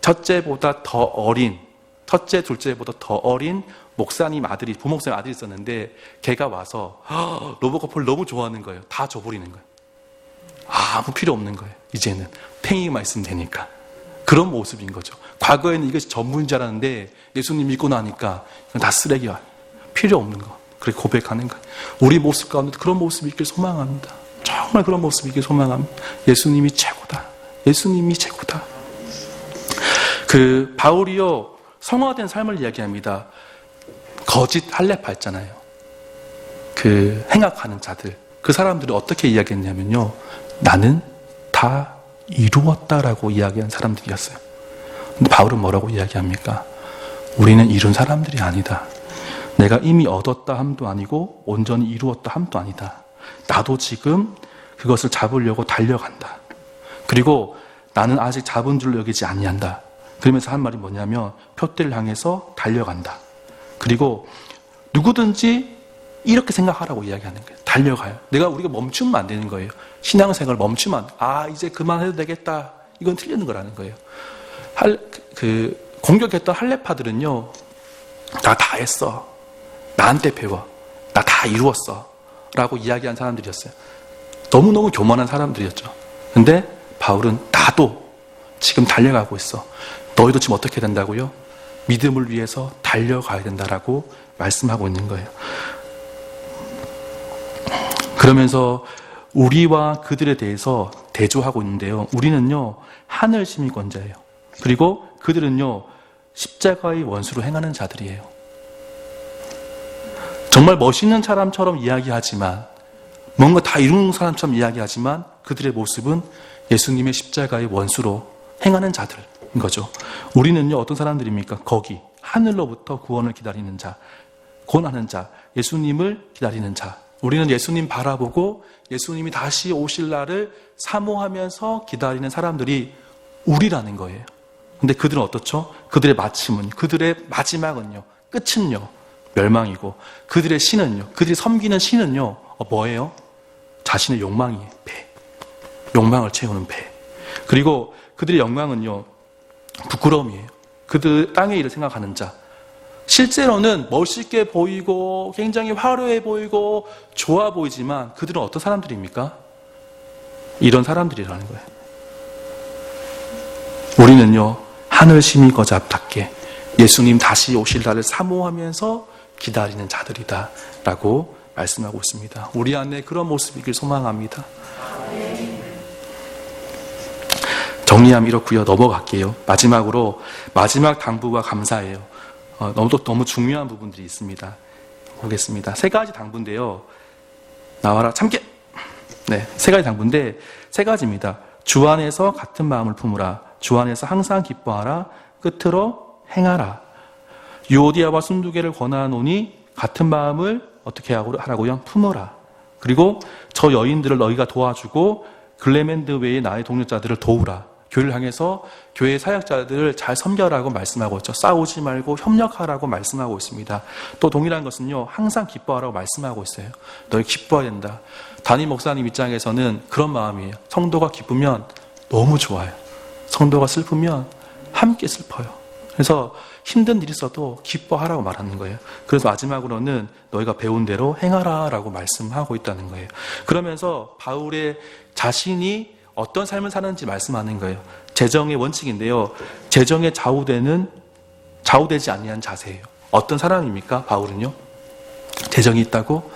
첫째보다 더 어린, 첫째, 둘째보다 더 어린 목사님 아들이, 부목사님 아들이 있었는데 걔가 와서 로보코폴 너무 좋아하는 거예요. 다 줘버리는 거예요. 아무 필요 없는 거예요. 이제는 팽이만 있으면 되니까. 그런 모습인 거죠. 과거에는 이것이 전부인 줄 알았는데 예수님 믿고 나니까 이건 다 쓰레기야. 필요 없는 거. 그렇게 고백하는 거예요. 우리 모습 가운데 그런 모습이 있길 소망합니다. 정말 그런 모습이 있길 소망합니다. 예수님이 최고다. 예수님이 최고다. 바울이요, 성화된 삶을 이야기합니다. 거짓 할례파 있잖아요. 행악하는 자들. 그 사람들이 어떻게 이야기했냐면요, 나는 다 이루었다라고 이야기한 사람들이었어요. 근데 바울은 뭐라고 이야기합니까? 우리는 이룬 사람들이 아니다. 내가 이미 얻었다 함도 아니고 온전히 이루었다 함도 아니다. 나도 지금 그것을 잡으려고 달려간다. 그리고 나는 아직 잡은 줄로 여기지 아니한다. 그러면서 한 말이 뭐냐면 표대를 향해서 달려간다. 그리고 누구든지 이렇게 생각하라고 이야기하는 거예요. 달려가요. 우리가 멈추면 안 되는 거예요. 신앙생활을 멈추면 이제 그만해도 되겠다. 이건 틀리는 거라는 거예요. 공격했던 할례파들은요, 나 다 했어. 나한테 배워. 나 다 이루었어. 라고 이야기한 사람들이었어요. 너무너무 교만한 사람들이었죠. 근데 바울은 나도 지금 달려가고 있어. 너희도 지금 어떻게 된다고요? 믿음을 위해서 달려가야 된다라고 말씀하고 있는 거예요. 그러면서 우리와 그들에 대해서 대조하고 있는데요. 우리는요, 하늘 시민권자예요. 그리고 그들은요, 십자가의 원수로 행하는 자들이에요. 정말 멋있는 사람처럼 이야기하지만, 뭔가 다 이루는 사람처럼 이야기하지만 그들의 모습은 예수님의 십자가의 원수로 행하는 자들인 거죠. 우리는요, 어떤 사람들입니까? 거기 하늘로부터 구원을 기다리는 자, 권하는 자, 예수님을 기다리는 자. 우리는 예수님 바라보고 예수님이 다시 오실 날을 사모하면서 기다리는 사람들이 우리라는 거예요. 근데 그들은 어떻죠? 그들의 마지막은요, 끝은요, 멸망이고, 그들의 신은요, 그들이 섬기는 신은요, 뭐예요? 자신의 욕망이에요. 배. 욕망을 채우는 배. 그리고 그들의 영광은요, 부끄러움이에요. 그들 땅의 일을 생각하는 자. 실제로는 멋있게 보이고 굉장히 화려해 보이고 좋아 보이지만 그들은 어떤 사람들입니까? 이런 사람들이라는 거예요. 우리는요, 하늘 시민권자답게 예수님 다시 오실 날을 사모하면서 기다리는 자들이다 라고 말씀하고 있습니다. 우리 안에 그런 모습이길 소망합니다. 정리하면 이렇고요. 넘어갈게요. 마지막으로 마지막 당부가 감사예요. 너무 중요한 부분들이 있습니다. 보겠습니다. 세 가지 당부인데요. 나와라 참깨. 네, 세 가지 당부인데 세 가지입니다. 주 안에서 같은 마음을 품으라. 주 안에서 항상 기뻐하라. 끝으로 행하라. 유오디아와 순두개를 권하노니 같은 마음을 어떻게 하라고요? 품어라. 그리고 저 여인들을 너희가 도와주고 글레멘드 외의 나의 동료자들을 도우라. 교회를 향해서 교회 사역자들을 잘 섬겨라고 말씀하고 있죠. 싸우지 말고 협력하라고 말씀하고 있습니다. 또 동일한 것은요, 항상 기뻐하라고 말씀하고 있어요. 너희 기뻐해야 된다. 담임 목사님 입장에서는 그런 마음이에요. 성도가 기쁘면 너무 좋아요. 성도가 슬프면 함께 슬퍼요. 그래서 힘든 일이 있어도 기뻐하라고 말하는 거예요. 그래서 마지막으로는 너희가 배운 대로 행하라 라고 말씀하고 있다는 거예요. 그러면서 바울의 자신이 어떤 삶을 사는지 말씀하는 거예요. 재정의 원칙인데요. 재정에 좌우되지 아니한 자세예요. 어떤 사람입니까? 바울은요. 재정이 있다고?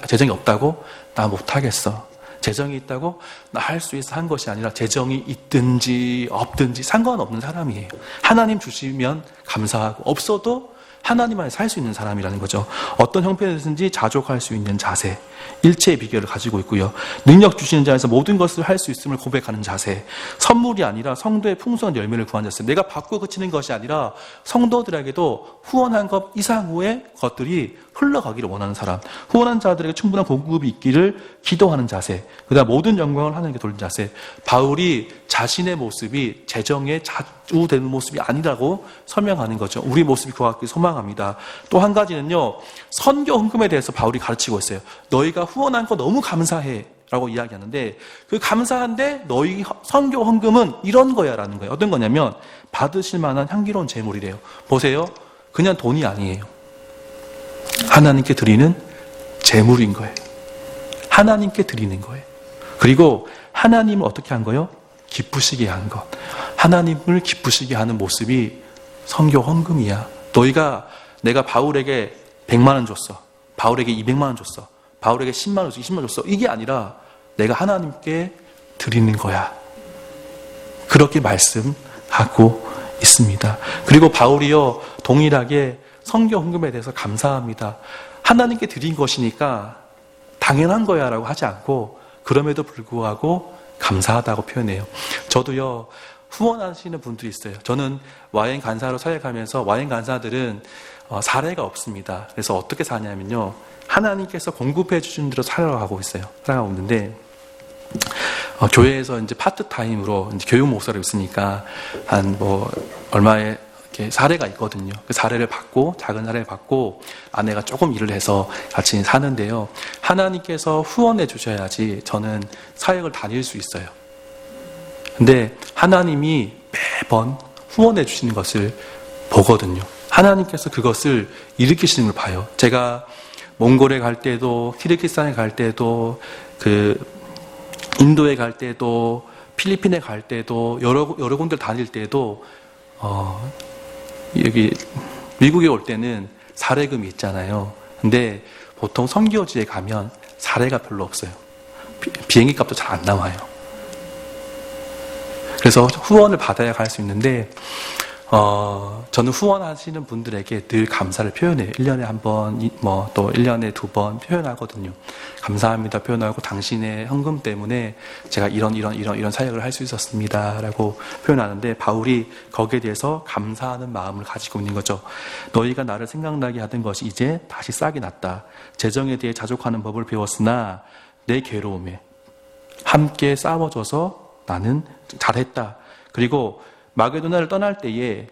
재정이 없다고? 나 못하겠어. 재정이 있다고? 나 할 수 있어 한 것이 아니라 재정이 있든지 없든지 상관없는 사람이에요. 하나님 주시면 감사하고 없어도 하나님 안에 살 수 있는 사람이라는 거죠. 어떤 형편에서든지 자족할 수 있는 자세, 일체의 비결을 가지고 있고요. 능력 주시는 자에서 모든 것을 할 수 있음을 고백하는 자세, 선물이 아니라 성도의 풍성한 열매를 구하는 자세, 내가 받고 그치는 것이 아니라 성도들에게도 후원한 것 이상의 것들이 흘러가기를 원하는 사람, 후원한 자들에게 충분한 공급이 있기를 기도하는 자세, 그다음 모든 영광을 하나님께 돌리는 자세. 바울이 자신의 모습이 재정에 좌우되는 모습이 아니라고 설명하는 거죠. 우리 모습이 그와 같게 소망합니다. 또 한 가지는요, 선교 헌금에 대해서 바울이 가르치고 있어요. 너희가 후원한 거 너무 감사해 라고 이야기하는데, 그 감사한데 너희 선교 헌금은 이런 거야 라는 거예요. 어떤 거냐면 받으실 만한 향기로운 제물이래요. 보세요, 그냥 돈이 아니에요. 하나님께 드리는 제물인 거예요. 하나님께 드리는 거예요. 그리고 하나님을 어떻게 한 거예요? 기쁘시게 한 것. 하나님을 기쁘시게 하는 모습이 선교 헌금이야. 내가 바울에게 100만 원 줬어. 바울에게 200만 원 줬어. 바울에게 10만 원 줬어. 20만 원 줬어. 이게 아니라 내가 하나님께 드리는 거야. 그렇게 말씀하고 있습니다. 그리고 바울이요, 동일하게 선교 헌금에 대해서 감사합니다. 하나님께 드린 것이니까 당연한 거야 라고 하지 않고 그럼에도 불구하고 감사하다고 표현해요. 저도요, 후원하시는 분들이 있어요. 저는 와인 간사로 사역하면서 와인 간사들은 사례가 없습니다. 그래서 어떻게 사냐면요, 하나님께서 공급해 주신 대로 살아가고 있어요. 살아가고 있는데, 교회에서 이제 파트타임으로 이제 교육 목사로 있으니까 얼마의 이렇게 사례가 있거든요. 그 사례를 받고, 작은 사례를 받고 아내가 조금 일을 해서 같이 사는데요. 하나님께서 후원해 주셔야지 저는 사역을 다닐 수 있어요. 근데 하나님이 매번 후원해 주시는 것을 보거든요. 하나님께서 그것을 일으키시는 걸 봐요. 제가 몽골에 갈 때도, 키르기스탄에 갈 때도, 인도에 갈 때도, 필리핀에 갈 때도, 여러 군데 다닐 때도, 여기 미국에 올 때는 사례금이 있잖아요. 근데 보통 선교지에 가면 사례가 별로 없어요. 비행기 값도 잘 안 나와요. 그래서 후원을 받아야 갈 수 있는데, 저는 후원하시는 분들에게 늘 감사를 표현해요. 1년에 한 번, 또 1년에 2번 표현하거든요. 감사합니다 표현하고, 당신의 헌금 때문에 제가 이런 사역을 할 수 있었습니다 라고 표현하는데, 바울이 거기에 대해서 감사하는 마음을 가지고 있는 거죠. 너희가 나를 생각나게 하던 것이 이제 다시 싹이 났다. 재정에 대해 자족하는 법을 배웠으나 내 괴로움에 함께 싸워줘서 나는 잘했다. 그리고 마게도냐를 떠날 때에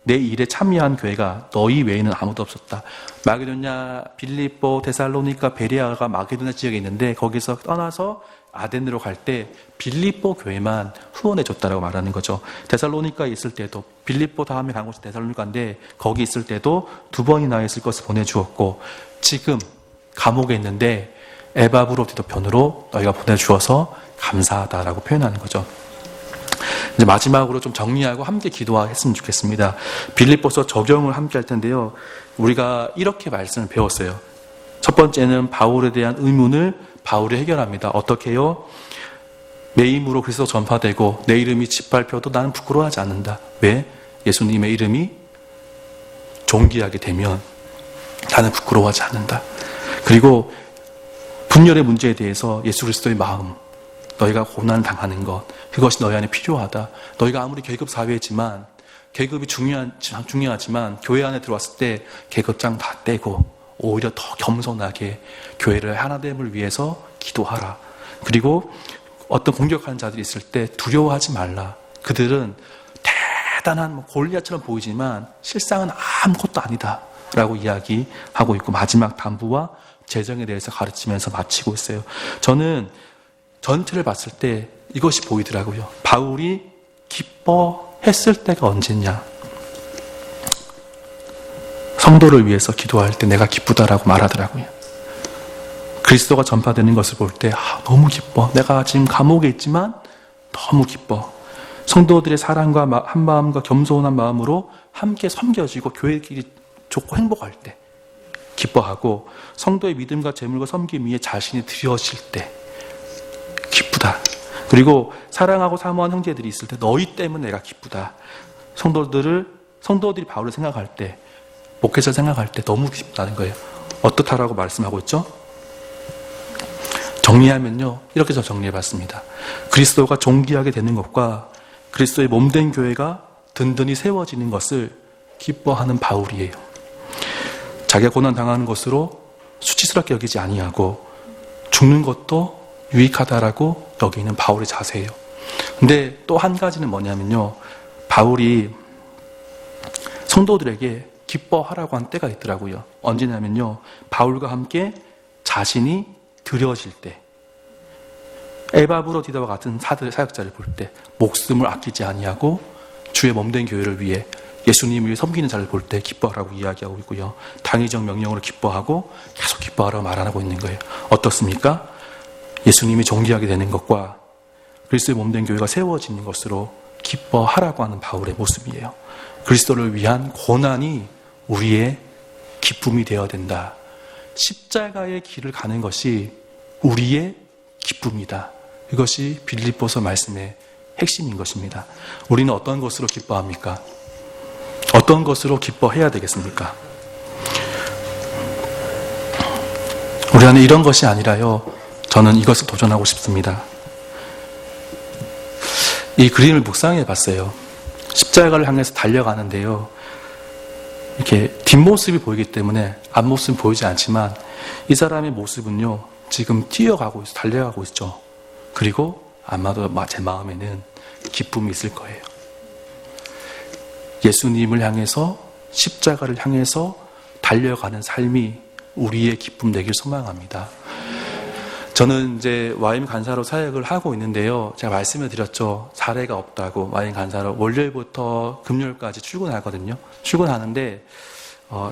내 일에 참여한 교회가 너희 외에는 아무도 없었다. 마게도냐, 빌립보, 데살로니가, 베레아가 마게도냐 지역에 있는데, 거기서 떠나서 아덴으로 갈 때 빌립보 교회만 후원해 줬다라고 말하는 거죠. 데살로니카에 있을 때도, 빌립보 다음에 간 곳이 데살로니카인데 거기 있을 때도 2번이나 있을 것을 보내주었고, 지금 감옥에 있는데 에바브로디도 편으로 너희가 보내주어서 감사하다라고 표현하는 거죠. 이제 마지막으로 좀 정리하고 함께 기도했으면 좋겠습니다. 빌립보서 적용을 함께 할 텐데요. 우리가 이렇게 말씀을 배웠어요. 첫 번째는 바울에 대한 의문을 바울이 해결합니다. 어떻게 해요? 내 힘으로 그리스도 전파되고 내 이름이 짓밟혀도 나는 부끄러워하지 않는다. 왜? 예수님의 이름이 존귀하게 되면 나는 부끄러워하지 않는다. 그리고 분열의 문제에 대해서 예수 그리스도의 마음, 너희가 고난을 당하는 것, 그것이 너희 안에 필요하다. 너희가 아무리 계급 사회지만, 계급이 중요하지만 교회 안에 들어왔을 때 계급장 다 떼고 오히려 더 겸손하게 교회를 하나됨을 위해서 기도하라. 그리고 어떤 공격하는 자들이 있을 때 두려워하지 말라. 그들은 대단한 골리앗처럼 보이지만 실상은 아무것도 아니다 라고 이야기하고 있고, 마지막 담부와 재정에 대해서 가르치면서 마치고 있어요. 저는 전체를 봤을 때 이것이 보이더라고요. 바울이 기뻐했을 때가 언제냐. 성도를 위해서 기도할 때 내가 기쁘다라고 말하더라고요. 그리스도가 전파되는 것을 볼 때 너무 기뻐. 내가 지금 감옥에 있지만 너무 기뻐. 성도들의 사랑과 한마음과 겸손한 마음으로 함께 섬겨지고 교회끼리 좋고 행복할 때 기뻐하고, 성도의 믿음과 재물과 섬김 위에 자신이 드려질 때 기쁘다. 그리고 사랑하고 사모한 형제들이 있을 때 너희 때문에 내가 기쁘다. 성도들이 바울을 생각할 때, 목회자 생각할 때 너무 기쁘다는 거예요. 어떻다라고 말씀하고 있죠? 정리하면요, 이렇게 저 정리해봤습니다. 그리스도가 존귀하게 되는 것과 그리스도의 몸된 교회가 든든히 세워지는 것을 기뻐하는 바울이에요. 자기가 고난 당하는 것으로 수치스럽게 여기지 아니하고 죽는 것도 유익하다라고 여기는 바울의 자세예요. 근데 또 한 가지는 뭐냐면요, 바울이 성도들에게 기뻐하라고 한 때가 있더라고요. 언제냐면요, 바울과 함께 자신이 드려질 때, 에바브로디다와 같은 사역자를 볼 때 목숨을 아끼지 아니하고 주의 몸된 교회를 위해 예수님을 위해 섬기는 자를 볼 때 기뻐하라고 이야기하고 있고요. 당위적 명령으로 기뻐하고 계속 기뻐하라고 말하고 있는 거예요. 어떻습니까? 예수님이 존귀하게 되는 것과 그리스도의 몸된 교회가 세워지는 것으로 기뻐하라고 하는 바울의 모습이에요. 그리스도를 위한 고난이 우리의 기쁨이 되어야 된다. 십자가의 길을 가는 것이 우리의 기쁨이다. 이것이 빌립보서 말씀의 핵심인 것입니다. 우리는 어떤 것으로 기뻐합니까? 어떤 것으로 기뻐해야 되겠습니까? 우리 안에 이런 것이 아니라요, 저는 이것을 도전하고 싶습니다. 이 그림을 묵상해 봤어요. 십자가를 향해서 달려가는데요, 이렇게 뒷모습이 보이기 때문에 앞모습은 보이지 않지만 이 사람의 모습은요, 지금 뛰어가고 있어, 달려가고 있죠. 그리고 아마도 제 마음에는 기쁨이 있을 거예요. 예수님을 향해서, 십자가를 향해서 달려가는 삶이 우리의 기쁨 되길 소망합니다. 저는 이제 와인 간사로 사역을 하고 있는데요, 제가 말씀을 드렸죠. 사례가 없다고. 와인 간사로 월요일부터 금요일까지 출근하거든요. 출근하는데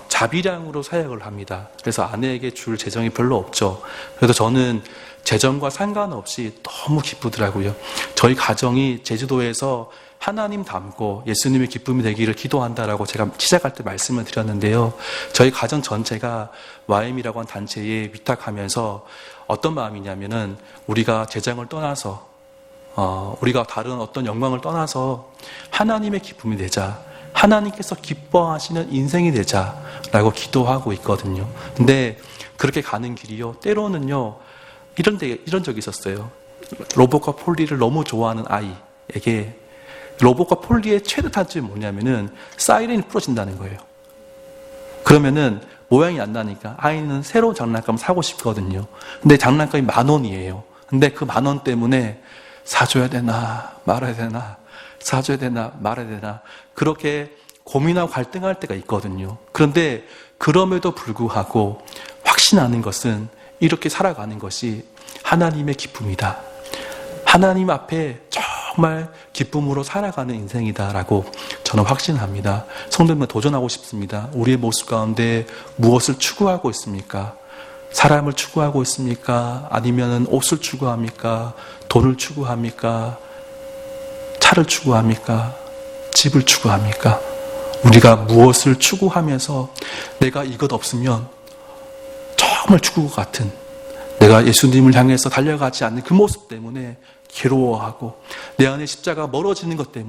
자비량으로 사역을 합니다. 그래서 아내에게 줄 재정이 별로 없죠. 그래서 저는 재정과 상관없이 너무 기쁘더라고요. 저희 가정이 제주도에서 하나님 닮고 예수님의 기쁨이 되기를 기도한다라고 제가 시작할 때 말씀을 드렸는데요, 저희 가정 전체가 YM이라고 한 단체에 위탁하면서 어떤 마음이냐면은, 우리가 재정을 떠나서 우리가 다른 어떤 영광을 떠나서 하나님의 기쁨이 되자, 하나님께서 기뻐하시는 인생이 되자라고 기도하고 있거든요. 근데 그렇게 가는 길이요, 때로는요, 이런 적이 있었어요. 로봇과 폴리를 너무 좋아하는 아이에게 로봇과 폴리의 최대 단점이 뭐냐면은 사이렌이 부러진다는 거예요. 그러면은 모양이 안 나니까 아이는 새로운 장난감을 사고 싶거든요. 근데 장난감이 10,000원이에요. 근데 그 10,000원 때문에 사줘야 되나 말아야 되나, 사줘야 되나 말아야 되나, 그렇게 고민하고 갈등할 때가 있거든요. 그런데 그럼에도 불구하고 확신하는 것은 이렇게 살아가는 것이 하나님의 기쁨이다. 하나님 앞에 정말 기쁨으로 살아가는 인생이다라고 저는 확신합니다. 성도님은 도전하고 싶습니다. 우리의 모습 가운데 무엇을 추구하고 있습니까? 사람을 추구하고 있습니까? 아니면 옷을 추구합니까? 돈을 추구합니까? 차를 추구합니까? 집을 추구합니까? 우리가 무엇을 추구하면서 내가 이것 없으면 정말 죽을 것 같은, 내가 예수님을 향해서 달려가지 않는 그 모습 때문에 괴로워하고 내 안에 십자가가 멀어지는 것 때문에